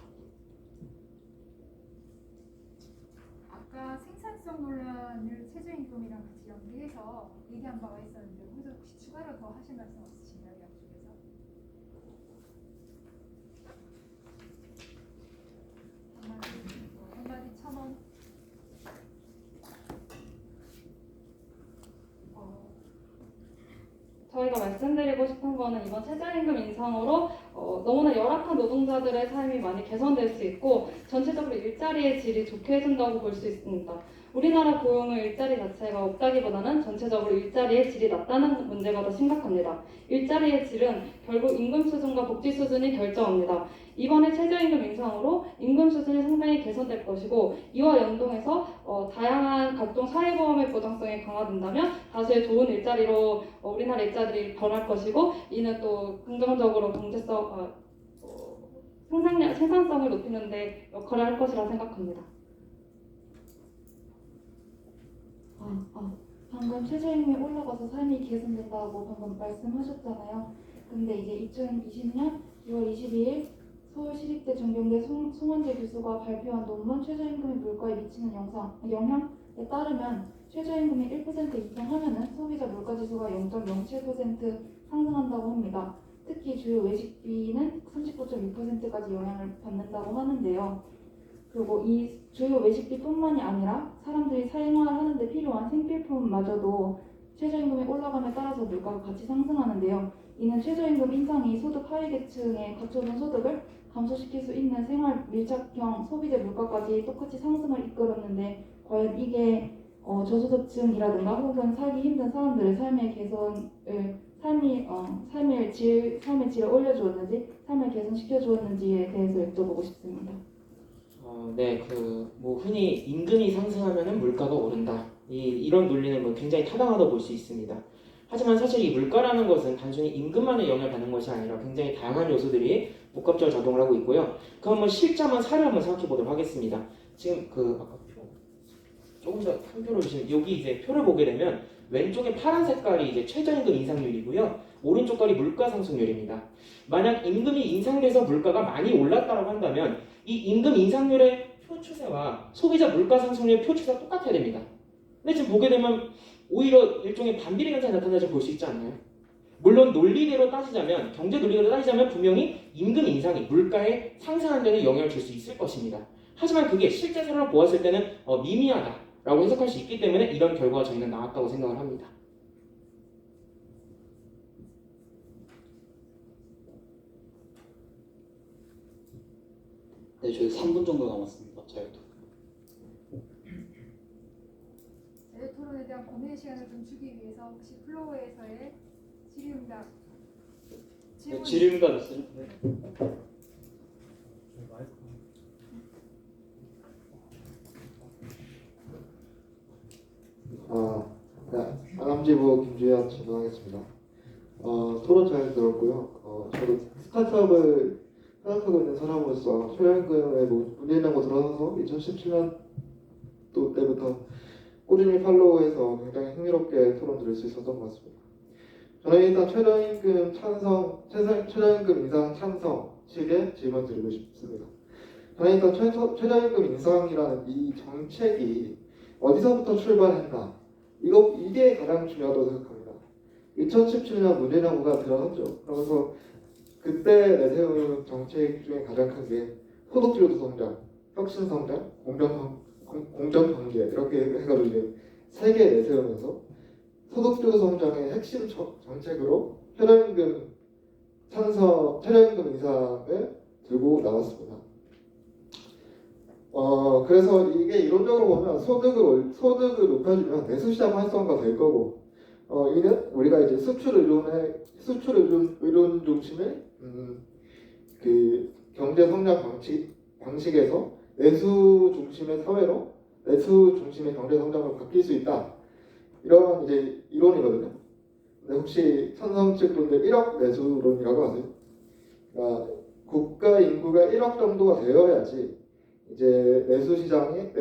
아까 생산성 논란을 최저임금이랑 같이 연계해서 얘기한 바가 있었는데 혹시 추가로 더 하실 말씀 없으신가요? 양쪽에서? 한마디 1,000원. 저희가 말씀드리고 싶은 거는 이번 최저임금 인상으로 너무나 열악한 노동자들의 삶이 많이 개선될 수 있고 전체적으로 일자리의 질이 좋게진다고 볼 수 있습니다. 우리나라 고용의 일자리 자체가 없다기보다는 전체적으로 일자리의 질이 낮다는 문제가 더 심각합니다. 일자리의 질은 결국 임금 수준과 복지 수준이 결정합니다. 이번에 최저임금 인상으로 임금 수준이 상당히 개선될 것이고 이와 연동해서 다양한 각종 사회보험의 보장성이 강화된다면 다수의 좋은 일자리로 우리나라 일자리를 변할 것이고 이는 또 긍정적으로 경제성, 생산성을 높이는 데 역할을 할 것이라 생각합니다. 방금 최저임금이 올라가서 삶이 개선된다고 방금 말씀하셨잖아요. 근데 이제 2020년 2월 22일 서울시립대 전경대 송원재 교수가 발표한 논문 최저임금이 물가에 미치는 영향에 따르면 최저임금이 1% 이상하면 소비자 물가지수가 0.07% 상승한다고 합니다. 특히 주요 외식비는 39.2%까지 영향을 받는다고 하는데요. 그리고 이 주요 외식비뿐만이 아니라 사람들이 생활하는 데 필요한 생필품마저도 최저임금이 올라감에 따라서 물가가 같이 상승하는데요. 이는 최저임금 인상이 소득 하위 계층의 갖춰둔 소득을 감소시킬 수 있는 생활 밀착형 소비재 물가까지 똑같이 상승을 이끌었는데 과연 이게 저소득층이라든가 혹은 살기 힘든 사람들의 삶의 개선을 삶의 질을 올려주었는지 삶을 개선시켜 주었는지에 대해서 여쭤보고 싶습니다. 네, 흔히 임금이 상승하면은 물가가 오른다. 이런 논리는 굉장히 타당하다고 볼 수 있습니다. 하지만 사실 이 물가라는 것은 단순히 임금만의 영향을 받는 것이 아니라 굉장히 다양한 요소들이 복합적으로 작용을 하고 있고요. 그럼 한번 실제 사례를 한번 생각해 보도록 하겠습니다. 지금 아까 표 조금 더 큰 표로 주시면 여기 이제 표를 보게 되면 왼쪽에 파란 색깔이 이제 최저임금 인상률이고요. 오른쪽 깔이 물가 상승률입니다. 만약 임금이 인상돼서 물가가 많이 올랐다고 한다면 이 임금 인상률의 표 추세와 소비자 물가 상승률의 표 추세가 똑같아야 됩니다. 근데 지금 보게 되면 오히려 일종의 반비례 현상이 나타나지 볼 수 있지 않나요? 물론 논리대로 따지자면 경제 논리대로 따지자면 분명히 임금 인상이 물가에 상승하는 데는 영향을 줄 수 있을 것입니다. 하지만 그게 실제 사례로 보았을 때는 미미하다라고 해석할 수 있기 때문에 이런 결과가 저희는 나왔다고 생각을 합니다. 네, 저희 3분 정도 남았습니다. 자유투. 자유 토론에 대한 고민의 시간을 좀 주기 위해서 혹시 플로어에서의 질의응답 네, 질의응답 있으죠? 네. 네, 안암지부 김주현 질문하겠습니다. 토론 잘 들었고요. 저도 스타트업을 생각하고 있는 사람으로서 최저임금에 문제 있는 거 들어서 2017년도 때부터 꾸준히 팔로우해서 굉장히 흥미롭게 토론 들을 수 있었던 것 같습니다. 저는 일단 최저임금 인상 찬성 측에 질문 드리고 싶습니다. 저는 일단 최저임금 인상이라는 이 정책이 어디서부터 출발했나 이게 가장 중요하다고 생각합니다. 2017년 문재인 정부가 들어섰죠. 그러면서 그때 내세운 정책 중에 가장 큰 게 소득주도 성장, 혁신 성장, 공정 경제 이렇게 해가지고 이제 세 개 내세우면서 소득주도 성장의 핵심 정책으로 최저임금 인상을 들고 나왔습니다. 그래서 이게 이론적으로 보면 소득을 높여주면 내수시장 활성화가 될 거고, 이는 우리가 이제 수출 의존 중심의 그 경제 성장 방식에서 내수 중심의 사회로 내수 중심의 경제 성장으로 바뀔 수 있다. 이런 이제 이론이거든요. 근데 혹시 찬성 측 분들 1억 내수론이라고 아세요? 그러니까 국가 인구가 1억 정도가 되어야지 이제 내수 시장이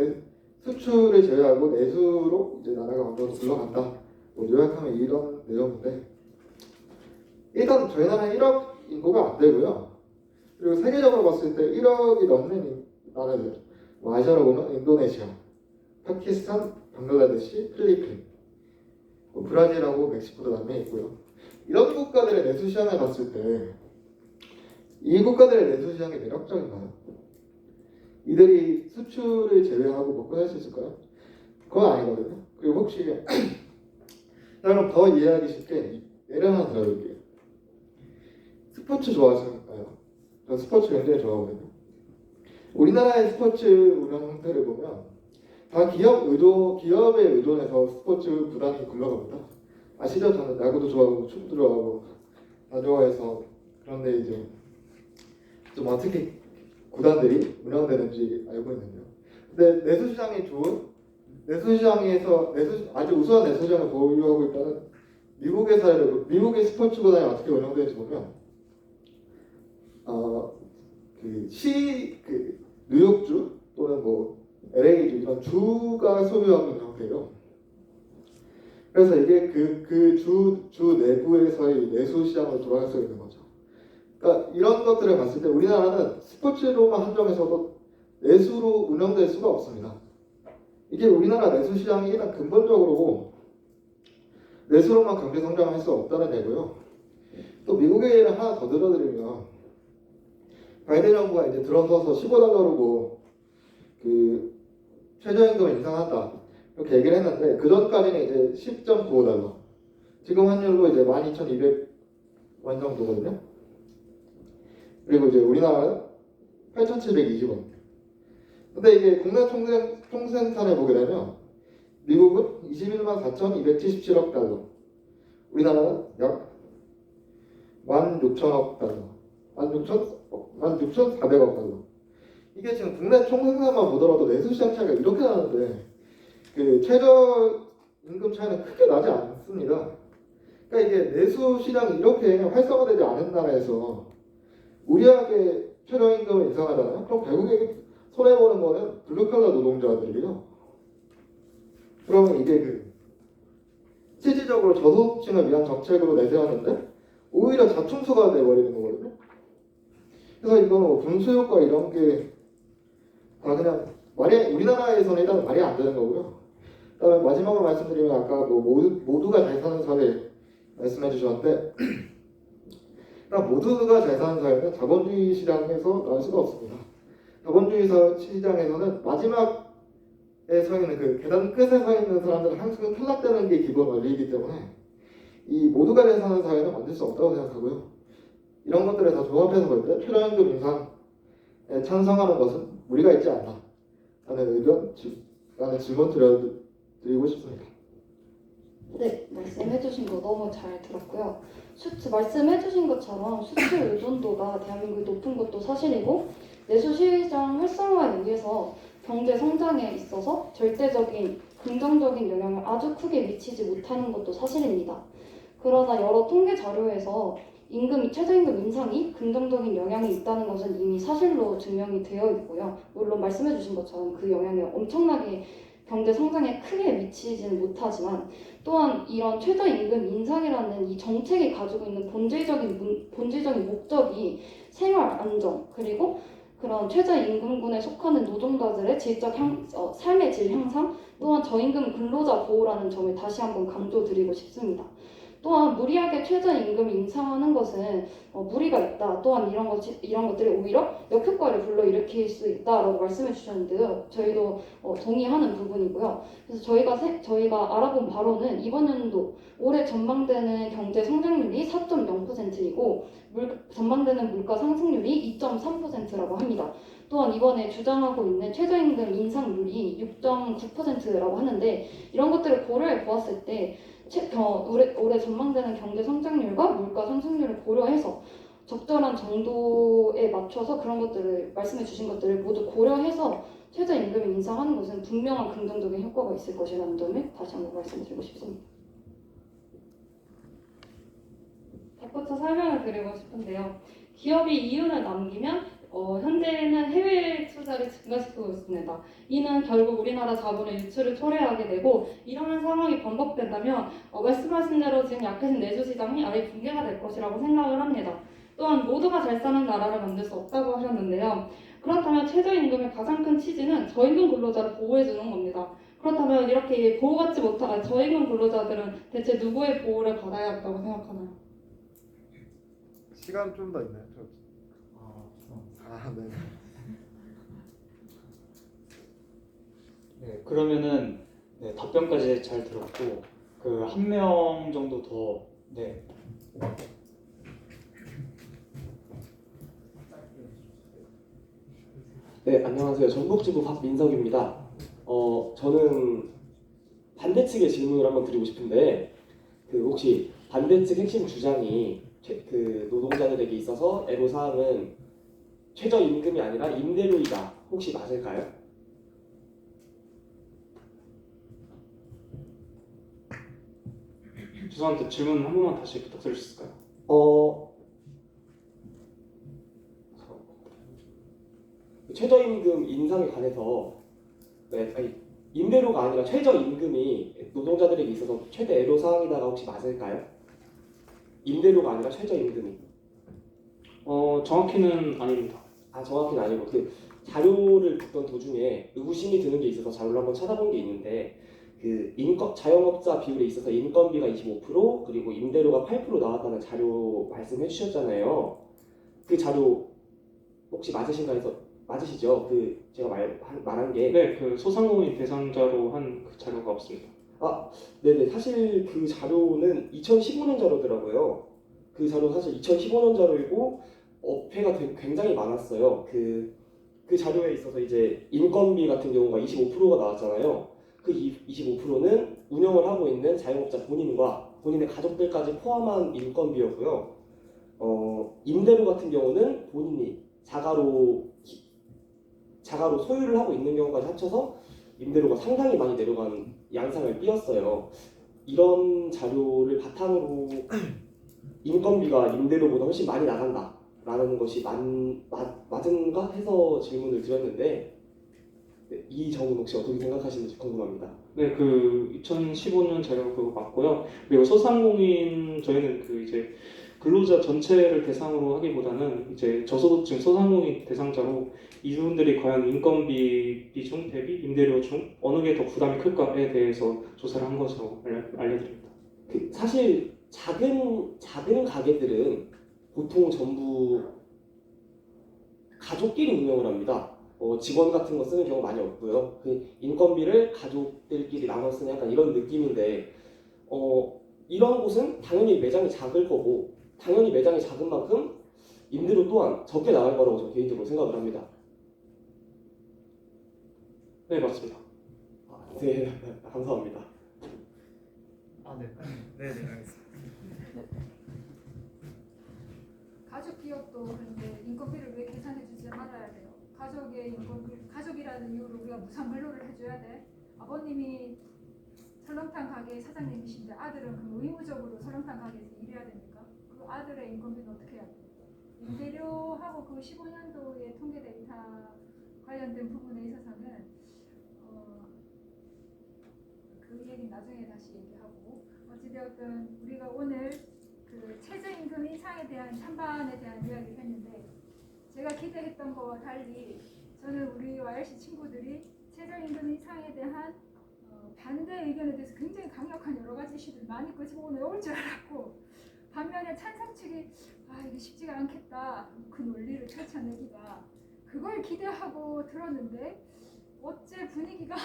수출을 제외하고 내수로 이제 나라가 먼저 굴러간다. 요약하면 이런 내용인데, 일단 저희 나라는 1억 인구가 안 되고요. 그리고 세계적으로 봤을 때 1억이 넘는 나라들, 아시아로 보면 인도네시아, 파키스탄, 방글라데시, 필리핀, 브라질하고 멕시코도 남해 있고요. 이런 국가들의 내수 시장을 봤을 때 이 국가들의 내수 시장이 매력적인가요? 이들이 수출을 제외하고 먹고 살 수 있을까요? 그건 아니거든요. 그리고 혹시 그럼 더 이해하기 쉽게 예를 하나 들어드릴게요. 스포츠 좋아하시나요? 저 스포츠 굉장히 좋아하거든요. 우리나라의 스포츠 운영 형태를 보면 다 기업에 의존해서 스포츠 구단이 굴러갑니다. 아시죠? 저는 야구도 좋아하고 축구도 좋아하고 다 좋아해서. 그런데 이제 좀 어떻게 구단들이 운영되는지 알고 있는데요. 근데 내수시장에서 아주 우수한 내수시장을 보유하고 있다는 미국의 사례를, 미국의 스포츠 구단이 어떻게 운영되는지 보면 뉴욕주 또는 뭐 LA주 이런 주가 소유하고 있는 형태예요. 그래서 이게 주 내부에서의 내수 시장으로 돌아갈 수 있는 거죠. 그러니까 이런 것들을 봤을 때 우리나라는 스포츠로만 한정해서도 내수로 운영될 수가 없습니다. 이게 우리나라 내수 시장이 일단 근본적으로 내수로만 경제 성장할 수 없다는 얘고요. 또 미국의 예를 하나 더 들어드리면 바이든 정부가 이제 들어서서 $15로 그 최저임금을 인상한다 이렇게 얘기를 했는데 그 전까지는 이제 $10.95, 지금 환율로 이제 12,200원 정도거든요. 그리고 이제 우리나라는 8,720원. 근데 이게 국내 총생산을 보게 되면 미국은 21만 4,277억 달러, 우리나라는 약 16,000억 달러, 16,400억 달러. 이게 지금 국내 총생산만 보더라도 내수시장 차이가 이렇게 나는데 그 최저임금 차이는 크게 나지 않습니다. 그러니까 이게 내수 시장이 이렇게 활성화되지 않은 나라에서 무리하게 최저임금을 인상하잖아요. 그럼 결국에 손해보는 거는 블루칼라 노동자들이에요. 그러면 이게 실질적으로 저소득층을 위한 정책으로 내세웠는데 오히려 자충수가 돼버리는 거거든요. 그래서 이거는 뭐 분수효과 이런 게 다 그냥 우리나라에서는 일단 말이 안 되는 거고요. 그다음에 마지막으로 말씀드리면 아까 뭐 모두가 잘 사는 사회 말씀해 주셨는데 그러니까 모두가 잘 사는 사회는 자본주의 시장에서 나올 수가 없습니다. 자본주의 시장에서는 마지막에 서 있는 그 계단 끝에 서 있는 사람들은 항상 탈락되는 게 기본 원리이기 때문에 이 모두가 잘 사는 사회는 만들 수 없다고 생각하고요. 이런 것들을 다 조합해서 볼 때 최저임금 인상에 찬성하는 것은 무리가 있지 않나 라는 질문 드리고 싶습니다. 네, 말씀해주신 거 너무 잘 들었고요. 말씀해주신 것처럼 수출 의존도가 대한민국이 높은 것도 사실이고 내수 시장 활성화에 의해서 경제 성장에 있어서 절대적인 긍정적인 영향을 아주 크게 미치지 못하는 것도 사실입니다. 그러나 여러 통계 자료에서 최저임금 인상이 긍정적인 영향이 있다는 것은 이미 사실로 증명이 되어 있고요. 물론 말씀해주신 것처럼 그 영향이 엄청나게 경제 성장에 크게 미치지는 못하지만 또한 이런 최저임금 인상이라는 이 정책이 가지고 있는 본질적인 목적이 생활 안정 그리고 그런 최저임금군에 속하는 노동자들의 삶의 질 향상 또한 저임금 근로자 보호라는 점을 다시 한번 강조드리고 싶습니다. 또한 무리하게 최저임금 인상하는 것은 무리가 있다. 또한 이런 것들이 오히려 역효과를 불러일으킬 수 있다라고 말씀해 주셨는데요. 저희도 동의하는 부분이고요. 그래서 저희가 알아본 바로는 이번 연도 올해 전망되는 경제 성장률이 4.0%이고 전망되는 물가 상승률이 2.3%라고 합니다. 또한 이번에 주장하고 있는 최저임금 인상률이 6.9%라고 하는데 이런 것들을 고려해 보았을 때 올해 전망되는 경제 성장률과 물가 상승률을 고려해서 적절한 정도에 맞춰서 그런 것들을 말씀해 주신 것들을 모두 고려해서 최저임금을 인상하는 것은 분명한 긍정적인 효과가 있을 것이라는 점을 다시 한번 말씀드리고 싶습니다. 덧붙여 설명을 드리고 싶은데요. 기업이 이윤을 남기면 현재는 해외 투자를 증가시키고 있습니다. 이는 결국 우리나라 자본의 유출을 초래하게 되고 이러한 상황이 반복된다면 말씀하신 대로 지금 약해진 내수 시장이 아예 붕괴가 될 것이라고 생각을 합니다. 또한 모두가 잘 사는 나라를 만들 수 없다고 하셨는데요. 그렇다면 최저임금의 가장 큰 취지는 저임금 근로자를 보호해주는 겁니다. 그렇다면 이렇게 보호받지 못한 저임금 근로자들은 대체 누구의 보호를 받아야 한다고 생각하나요? 시간 좀 더 있나요? 네. 네, 그러면은 답변까지 잘 들었고 한 명 정도 더 네, 안녕하세요. 전북지부 박민석입니다. 저는 반대측의 질문을 한번 드리고 싶은데, 혹시 반대측 핵심 주장이 노동자들에게 있어서 애로사항은 최저임금이 아니라 임대료이다. 혹시 맞을까요? 죄송한데 질문 한 번만 다시 부탁드릴 수 있을까요? 최저임금 인상에 관해서 임대료가 아니라 최저임금이 노동자들에게 있어서 최대 애로사항이다가 혹시 맞을까요? 임대료가 아니라 최저임금이. 정확히는 아닙니다. 정확히는 아니고 자료를 듣던 도중에 의구심이 드는 게 있어서 자료를 한번 찾아본 게 있는데 자영업자 비율에 있어서 인건비가 25% 그리고 임대료가 8% 나왔다는 자료 말씀해 주셨잖아요. 그 자료 혹시 맞으시죠? 제가 말한 게. 네, 소상공인 대상자로 한 그 자료가 없습니다. 네네. 사실 그 자료는 2015년 자료더라고요. 그 자료 사실 2015년 자료이고 어폐가 굉장히 많았어요. 그 자료에 있어서 이제 인건비 같은 경우가 25%가 나왔잖아요. 그 25%는 운영을 하고 있는 자영업자 본인과 본인의 가족들까지 포함한 인건비였고요. 임대료 같은 경우는 본인이 자가로 소유를 하고 있는 경우까지 합쳐서 임대료가 상당히 많이 내려간 양상을 띄었어요. 이런 자료를 바탕으로 인건비가 임대료보다 훨씬 많이 나간다라는 것이 맞은가 해서 질문을 드렸는데 네, 이 점은 혹시 어떻게 생각하시는지 궁금합니다. 네, 그 2015년 자료 그거 맞고요. 그리고 소상공인 저희는 그 이제 근로자 전체를 대상으로 하기보다는 이제 저소득층 소상공인 대상자로 이분들이 과연 인건비 비중 대비 임대료 중 어느 게 더 부담이 클까에 대해서 조사를 한 것으로 알려드립니다. 사실 작은 가게들은 보통 전부 가족끼리 운영을 합니다. 직원 같은 거 쓰는 경우 많이 없고요. 그 인건비를 가족들끼리 나눠 쓰는 약간 이런 느낌인데 이런 곳은 당연히 매장이 작을 거고 당연히 매장이 작은 만큼 임대료 또한 적게 나갈 거라고 저는 개인적으로 생각을 합니다. 네, 맞습니다. 네, 감사합니다. 네, 알겠습니다. 가족 기업도 그런데 인건비를 왜 계산해주지 말아야 돼요? 가족의 인건비, 가족이라는 이유로 우리가 무상 근로를 해줘야 돼? 아버님이 설렁탕 가게 사장님이신데 아들은 그럼 의무적으로 설렁탕 가게에서 일해야 됩니까? 그 아들의 인건비는 어떻게 해야 됩니까? 임대료하고 그 15년도의 통계 데이터 관련된 부분에 있어서는 그 얘기는 나중에 다시 얘기하고 어찌되었든 우리가 오늘 그 최저임금 인상에 대한 찬반에 대한 이야기를 했는데 제가 기대했던 거와 달리 저는 우리 YRC 친구들이 최저임금 인상에 대한 반대 의견에 대해서 굉장히 강력한 여러 가지 이슈들 많이 끄집어 내올 줄 알았고 반면에 찬성 측이 이게 쉽지가 않겠다 그 논리를 펼쳐내기가 그걸 기대하고 들었는데 어째 분위기가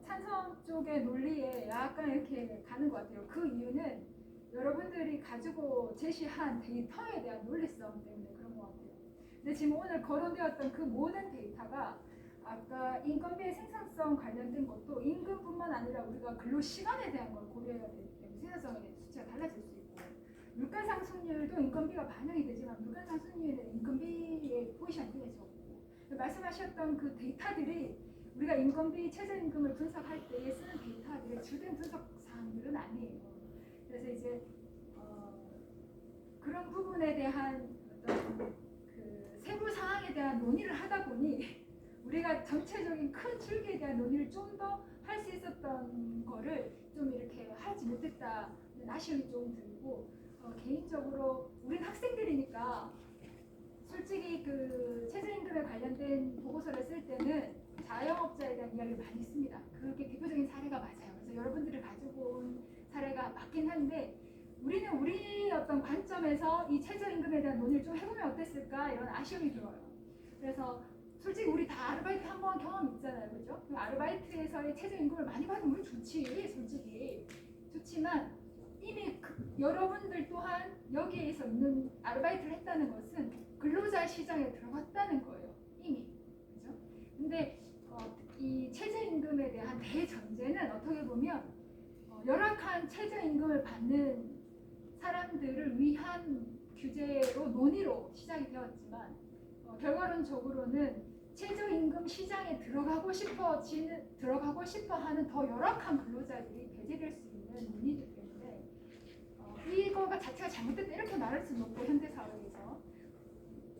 찬성 쪽의 논리에 약간 이렇게 가는 것 같아요. 그 이유는 여러분들이 가지고 제시한 데이터에 대한 논리성 때문에 그런 것 같아요. 근데 지금 오늘 거론되었던 그 모든 데이터가 아까 인건비의 생산성 관련된 것도 임금뿐만 아니라 우리가 근로시간에 대한 걸 고려해야 되기 때문에 생산성에 대한 수치가 달라질 수 있고 물가 상승률도 인건비가 반영이 되지만 물가 상승률은 인건비의 포지션이 굉장히 적고 말씀하셨던 그 데이터들이 우리가 인건비 최저임금을 분석할 때에 쓰는 데이터들의 주된 분석 사항들은 아니에요. 그래서 이제 그런 부분에 대한 어떤 그 세부 사항에 대한 논의를 하다 보니 우리가 전체적인 큰 줄기에 대한 논의를 좀 더 할 수 있었던 거를 좀 이렇게 하지 못했다는 아쉬움이 좀 들고 개인적으로 우린 학생들이니까 솔직히 그 최저임금에 관련된 보고서를 쓸 때는 자영업자에 대한 이야기를 많이 했습니다. 그게 대표적인 사례가 맞아요. 그래서 여러분들이 가지고 온 사례가 맞긴 한데 우리는 우리 어떤 관점에서 이 최저임금에 대한 논의를 좀 해보면 어땠을까 이런 아쉬움이 들어요. 그래서 솔직히 우리 다 아르바이트 한번 경험 있잖아요, 그죠? 그 아르바이트에서의 최저임금을 많이 받으면 우리 좋지, 솔직히 좋지만 이미 여러분들 또한 여기에서 있는 아르바이트를 했다는 것은 근로자 시장에 들어갔다는 거예요, 이미, 그죠? 근데 이 최저임금에 대한 대전제는 어떻게 보면 열악한 최저임금을 받는 사람들을 위한 규제로 논의로 시작이 되었지만 결과론적으로는 최저임금 시장에 들어가고 싶어 하는 더 열악한 근로자들이 배제될 수 있는 논의이기 때문에 이거가 자체가 잘못됐다 이렇게 말할 수는 없고 현대 사회에서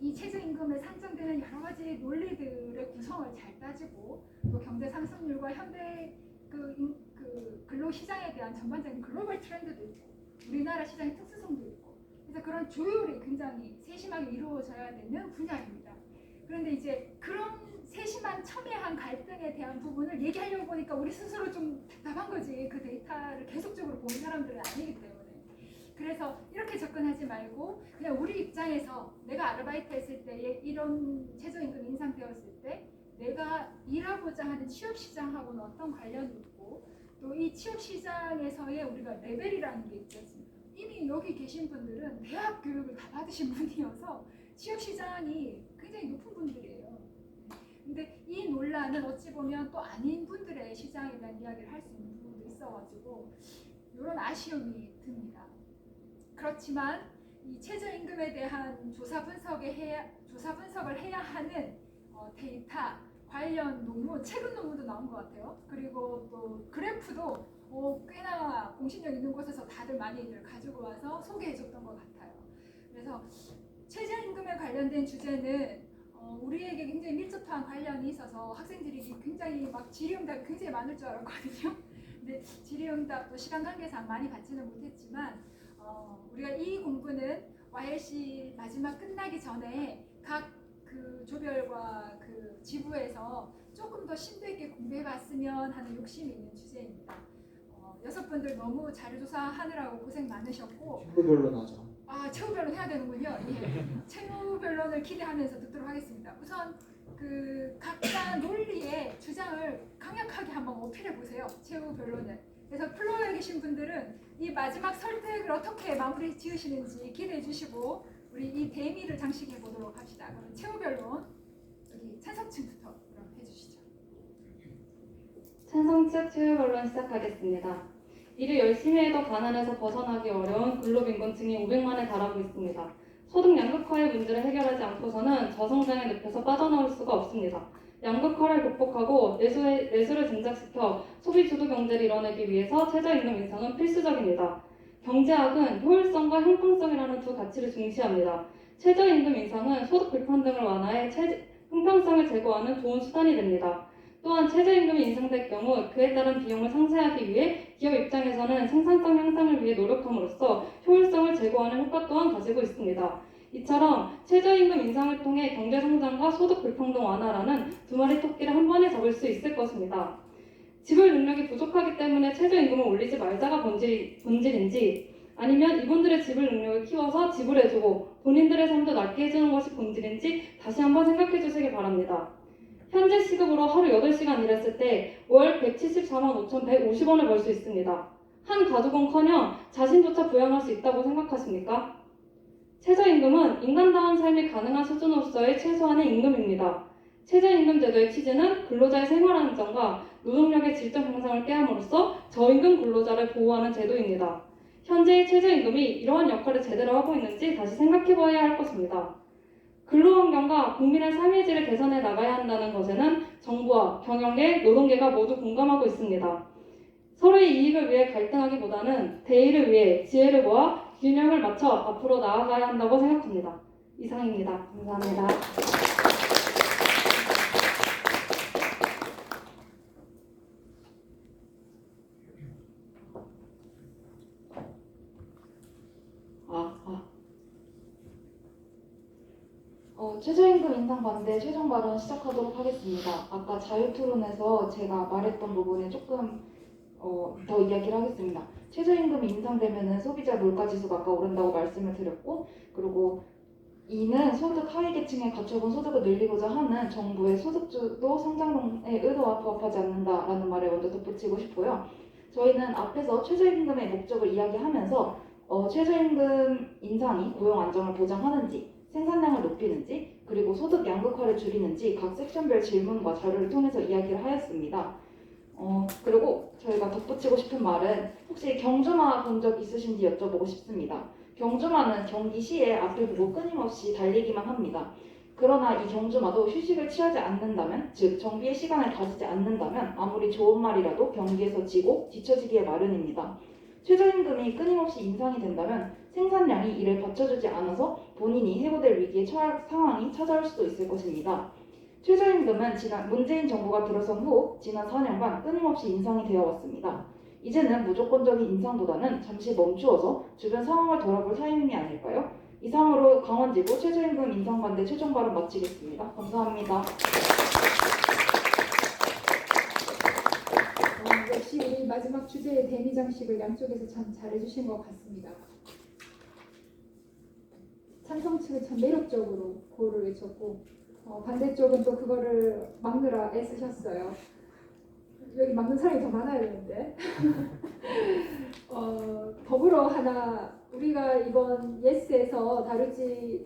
이 최저임금에 산정되는 여러 가지 논리들의 구성을 잘 따지고 또 경제 상승률과 현대 그 근로 시장에 대한 전반적인 글로벌 트렌드도 있고 우리나라 시장의 특수성도 있고 그래서 그런 조율이 굉장히 세심하게 이루어져야 되는 분야입니다. 그런데 이제 그런 세심한 첨예한 갈등에 대한 부분을 얘기하려고 보니까 우리 스스로 좀 답답한 거지. 그 데이터를 계속적으로 보는 사람들은 아니기 때문에. 그래서 이렇게 접근하지 말고 그냥 우리 입장에서 내가 아르바이트 했을 때에 이런 최저임금 인상되었을 때 내가 일하고자 하는 취업시장하고는 어떤 관련이 있고 또 이 취업시장에서의 우리가 레벨이라는 게 있지 않습니까? 이미 여기 계신 분들은 대학 교육을 다 받으신 분이어서 취업시장이 굉장히 높은 분들이에요. 근데 이 논란은 어찌 보면 또 아닌 분들의 시장에 대한 이야기를 할 수 있는 부분도 있어가지고 이런 아쉬움이 듭니다. 그렇지만 이 최저임금에 대한 조사 분석을 해야 하는 데이터 관련 논문, 최근 논문도 나온 것 같아요. 그리고 또 그래프도 꽤나 공신력 있는 곳에서 다들 많이들 가지고 와서 소개해줬던 것 같아요. 그래서 최저임금에 관련된 주제는 우리에게 굉장히 밀접한 관련이 있어서 학생들이 굉장히 막 질의응답이 굉장히 많을 줄 알았거든요. 근데 질의응답도 시간 관계상 많이 받지는 못했지만 우리가 이 공부는 YLC 마지막 끝나기 전에 각 그 조별과 그 지부에서 조금 더 심도 있게 공부해봤으면 하는 욕심이 있는 주제입니다. 여섯 분들 너무 자료조사하느라고 고생 많으셨고 친구별로 나죠. 최후 변론 해야 되는군요. 예. 최후 변론을 기대하면서 듣도록 하겠습니다. 우선 그 각자 논리의 주장을 강력하게 한번 어필해 보세요. 최후 변론을. 그래서 플로어에 계신 분들은 이 마지막 설득을 어떻게 마무리 지으시는지 기대해 주시고 우리 이 대미를 장식해 보도록 합시다. 그럼 최후 변론 여기 찬성층부터 그럼 해주시죠. 찬성 측 최후 변론 시작하겠습니다. 일을 열심히 해도 가난에서 벗어나기 어려운 근로빈곤층이 500만에 달하고 있습니다. 소득 양극화의 문제를 해결하지 않고서는 저성장의 늪에서 빠져나올 수가 없습니다. 양극화를 극복하고 내수를 증작시켜 소비주도 경제를 이뤄내기 위해서 최저임금 인상은 필수적입니다. 경제학은 효율성과 형평성이라는 두 가치를 중시합니다. 최저임금 인상은 소득 불평등을 완화해 형평성을 제고하는 좋은 수단이 됩니다. 또한 최저임금이 인상될 경우 그에 따른 비용을 상쇄하기 위해 기업 입장에서는 생산성 향상을 위해 노력함으로써 효율성을 제고하는 효과 또한 가지고 있습니다. 이처럼 최저임금 인상을 통해 경제성장과 소득 불평등 완화라는 두 마리 토끼를 한 번에 잡을 수 있을 것입니다. 지불 능력이 부족하기 때문에 최저임금을 올리지 말자가 본질인지 아니면 이분들의 지불 능력을 키워서 지불해주고 본인들의 삶도 낫게 해주는 것이 본질인지 다시 한번 생각해 주시기 바랍니다. 현재 시급으로 하루 8시간 일했을 때 월 174만 5,150원을 벌 수 있습니다. 한 가족은커녕 자신조차 부양할 수 있다고 생각하십니까? 최저임금은 인간다운 삶이 가능한 수준으로서의 최소한의 임금입니다. 최저임금 제도의 취지는 근로자의 생활 안정과 노동력의 질적 향상을 꾀함으로써 저임금 근로자를 보호하는 제도입니다. 현재의 최저임금이 이러한 역할을 제대로 하고 있는지 다시 생각해봐야 할 것입니다. 근로환경과 국민의 삶의 질을 개선해 나가야 한다는 것에는 정부와 경영계, 노동계가 모두 공감하고 있습니다. 서로의 이익을 위해 갈등하기보다는 대의를 위해 지혜를 모아 균형을 맞춰 앞으로 나아가야 한다고 생각합니다. 이상입니다. 감사합니다. 최저임금 인상 반대 최종 발언 시작하도록 하겠습니다. 아까 자유토론에서 제가 말했던 부분에 조금 더 이야기를 하겠습니다. 최저임금이 인상되면은 소비자 물가지수가 아까 오른다고 말씀을 드렸고, 그리고 이는 소득 하위 계층의 가처분 소득을 늘리고자 하는 정부의 소득주도 성장론의 의도와 부합하지 않는다라는 말을 먼저 덧붙이고 싶고요. 저희는 앞에서 최저임금의 목적을 이야기하면서 최저임금 인상이 고용 안정을 보장하는지, 생산량을 높이는지, 그리고 소득 양극화를 줄이는지 각 섹션별 질문과 자료를 통해서 이야기를 하였습니다. 그리고 저희가 덧붙이고 싶은 말은 혹시 경주마 본 적 있으신지 여쭤보고 싶습니다. 경주마는 경기시에 앞을 보고 끊임없이 달리기만 합니다. 그러나 이 경주마도 휴식을 취하지 않는다면, 즉 정비의 시간을 가지지 않는다면 아무리 좋은 말이라도 경기에서 지고 뒤처지기에 마련입니다. 최저임금이 끊임없이 인상이 된다면 생산량이 이를 받쳐주지 않아서 본인이 해고될 위기에 처할 상황이 찾아올 수도 있을 것입니다. 최저임금은 문재인 정부가 들어선 후 지난 4년간 끊임없이 인상이 되어 왔습니다. 이제는 무조건적인 인상보다는 잠시 멈추어서 주변 상황을 돌아볼 타이밍이 아닐까요? 이상으로 강원지구 최저임금 인상 반대 최종 발언 마치겠습니다. 감사합니다. 역시 우리 마지막 주제의 대미 장식을 양쪽에서 참 잘해주신 것 같습니다. 찬성 측은 참 매력적으로 구호를 외쳤고 반대쪽은 또 그거를 막느라 애쓰셨어요. 여기 막는 사람이 더 많아야 되는데 더불어 하나 우리가 이번 예스에서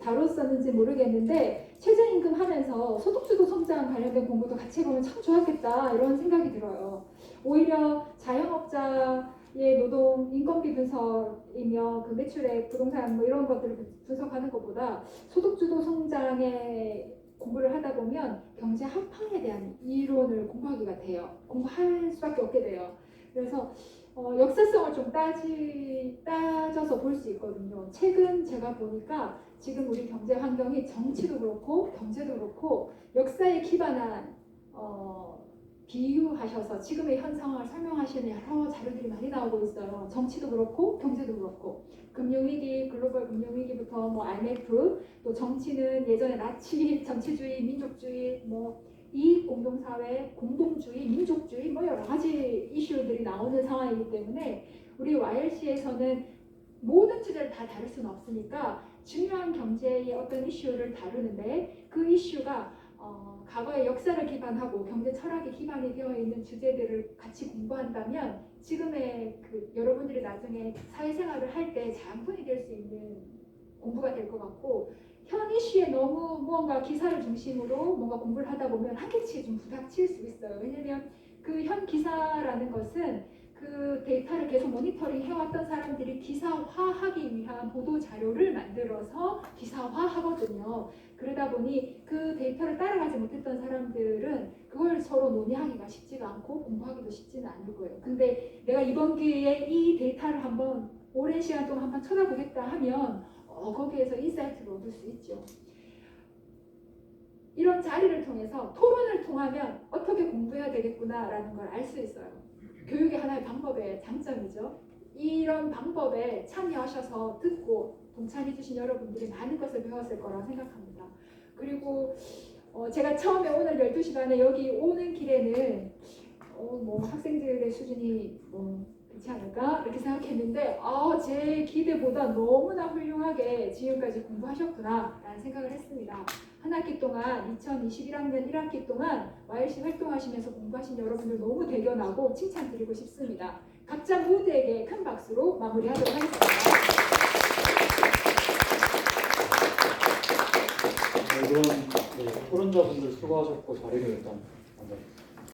다뤘었는지 모르겠는데 최저임금 하면서 소득주도 성장 관련된 공부도 같이 해보면 참 좋았겠다 이런 생각이 들어요. 오히려 자영업자의 노동 인건비 분석이며 그 매출액 부동산 뭐 이런 것들을 분석하는 것보다 소득주도 성장의 공부를 하다 보면 경제 한방에 대한 이론을 공부하기가 돼요. 공부할 수밖에 없게 돼요. 그래서 역사성을 좀 따져서 볼 수 있거든요. 최근 제가 보니까 지금 우리 경제 환경이 정치도 그렇고 경제도 그렇고 역사에 기반한 비유하셔서 지금의 현 상황을 설명하시는 여러 자료들이 많이 나오고 있어요. 정치도 그렇고 경제도 그렇고 금융위기, 글로벌 금융위기부터 뭐 IMF, 또 정치는 예전에 나치, 전체주의, 민족주의, 뭐 이익 공동사회, 공동주의, 민족주의 뭐 여러 가지 이슈들이 나오는 상황이기 때문에 우리 YLC에서는 모든 주제를 다 다룰 수는 없으니까 중요한 경제의 어떤 이슈를 다루는데 그 이슈가 과거의 역사를 기반하고 경제 철학에 기반이 되어 있는 주제들을 같이 공부한다면 지금의 여러분들이 나중에 사회생활을 할 때 자양분이 될 수 있는 공부가 될 것 같고 현 이슈에 너무 무언가 기사를 중심으로 뭔가 공부를 하다 보면 한계치에 좀 부닥칠 수 있어요. 왜냐면 그 현 기사라는 것은 그 데이터를 계속 모니터링 해왔던 사람들이 기사화하기 위한 보도 자료를 만들어서 기사화하거든요. 그러다 보니 그 데이터를 따라가지 못했던 사람들은 그걸 서로 논의하기가 쉽지가 않고 공부하기도 쉽지는 않을 거예요. 근데 내가 이번 기회에 이 데이터를 한번 오랜 시간 동안 한번 쳐다보겠다 하면 거기에서 인사이트를 얻을 수 있죠. 이런 자리를 통해서 토론을 통하면 어떻게 공부해야 되겠구나라는 걸 알 수 있어요. 교육의 하나의 방법의 장점이죠. 이런 방법에 참여하셔서 듣고 동참해주신 여러분들이 많은 것을 배웠을 거라고 생각합니다. 그리고 제가 처음에 오늘 12시 반에 여기 오는 길에는 뭐 학생들의 수준이 그렇지 않을까 이렇게 생각했는데 제 기대보다 너무나 훌륭하게 지금까지 공부하셨구나 라는 생각을 했습니다. 한 학기 동안 2021학년 1학기 동안 YLC 활동하시면서 공부하신 여러분들 너무 대견하고 칭찬드리고 싶습니다. 각자 모두에게 큰 박수로 마무리하도록 하겠습니다. 그럼 토론자분들 수고하셨고 자리를 일단 앉아주세요.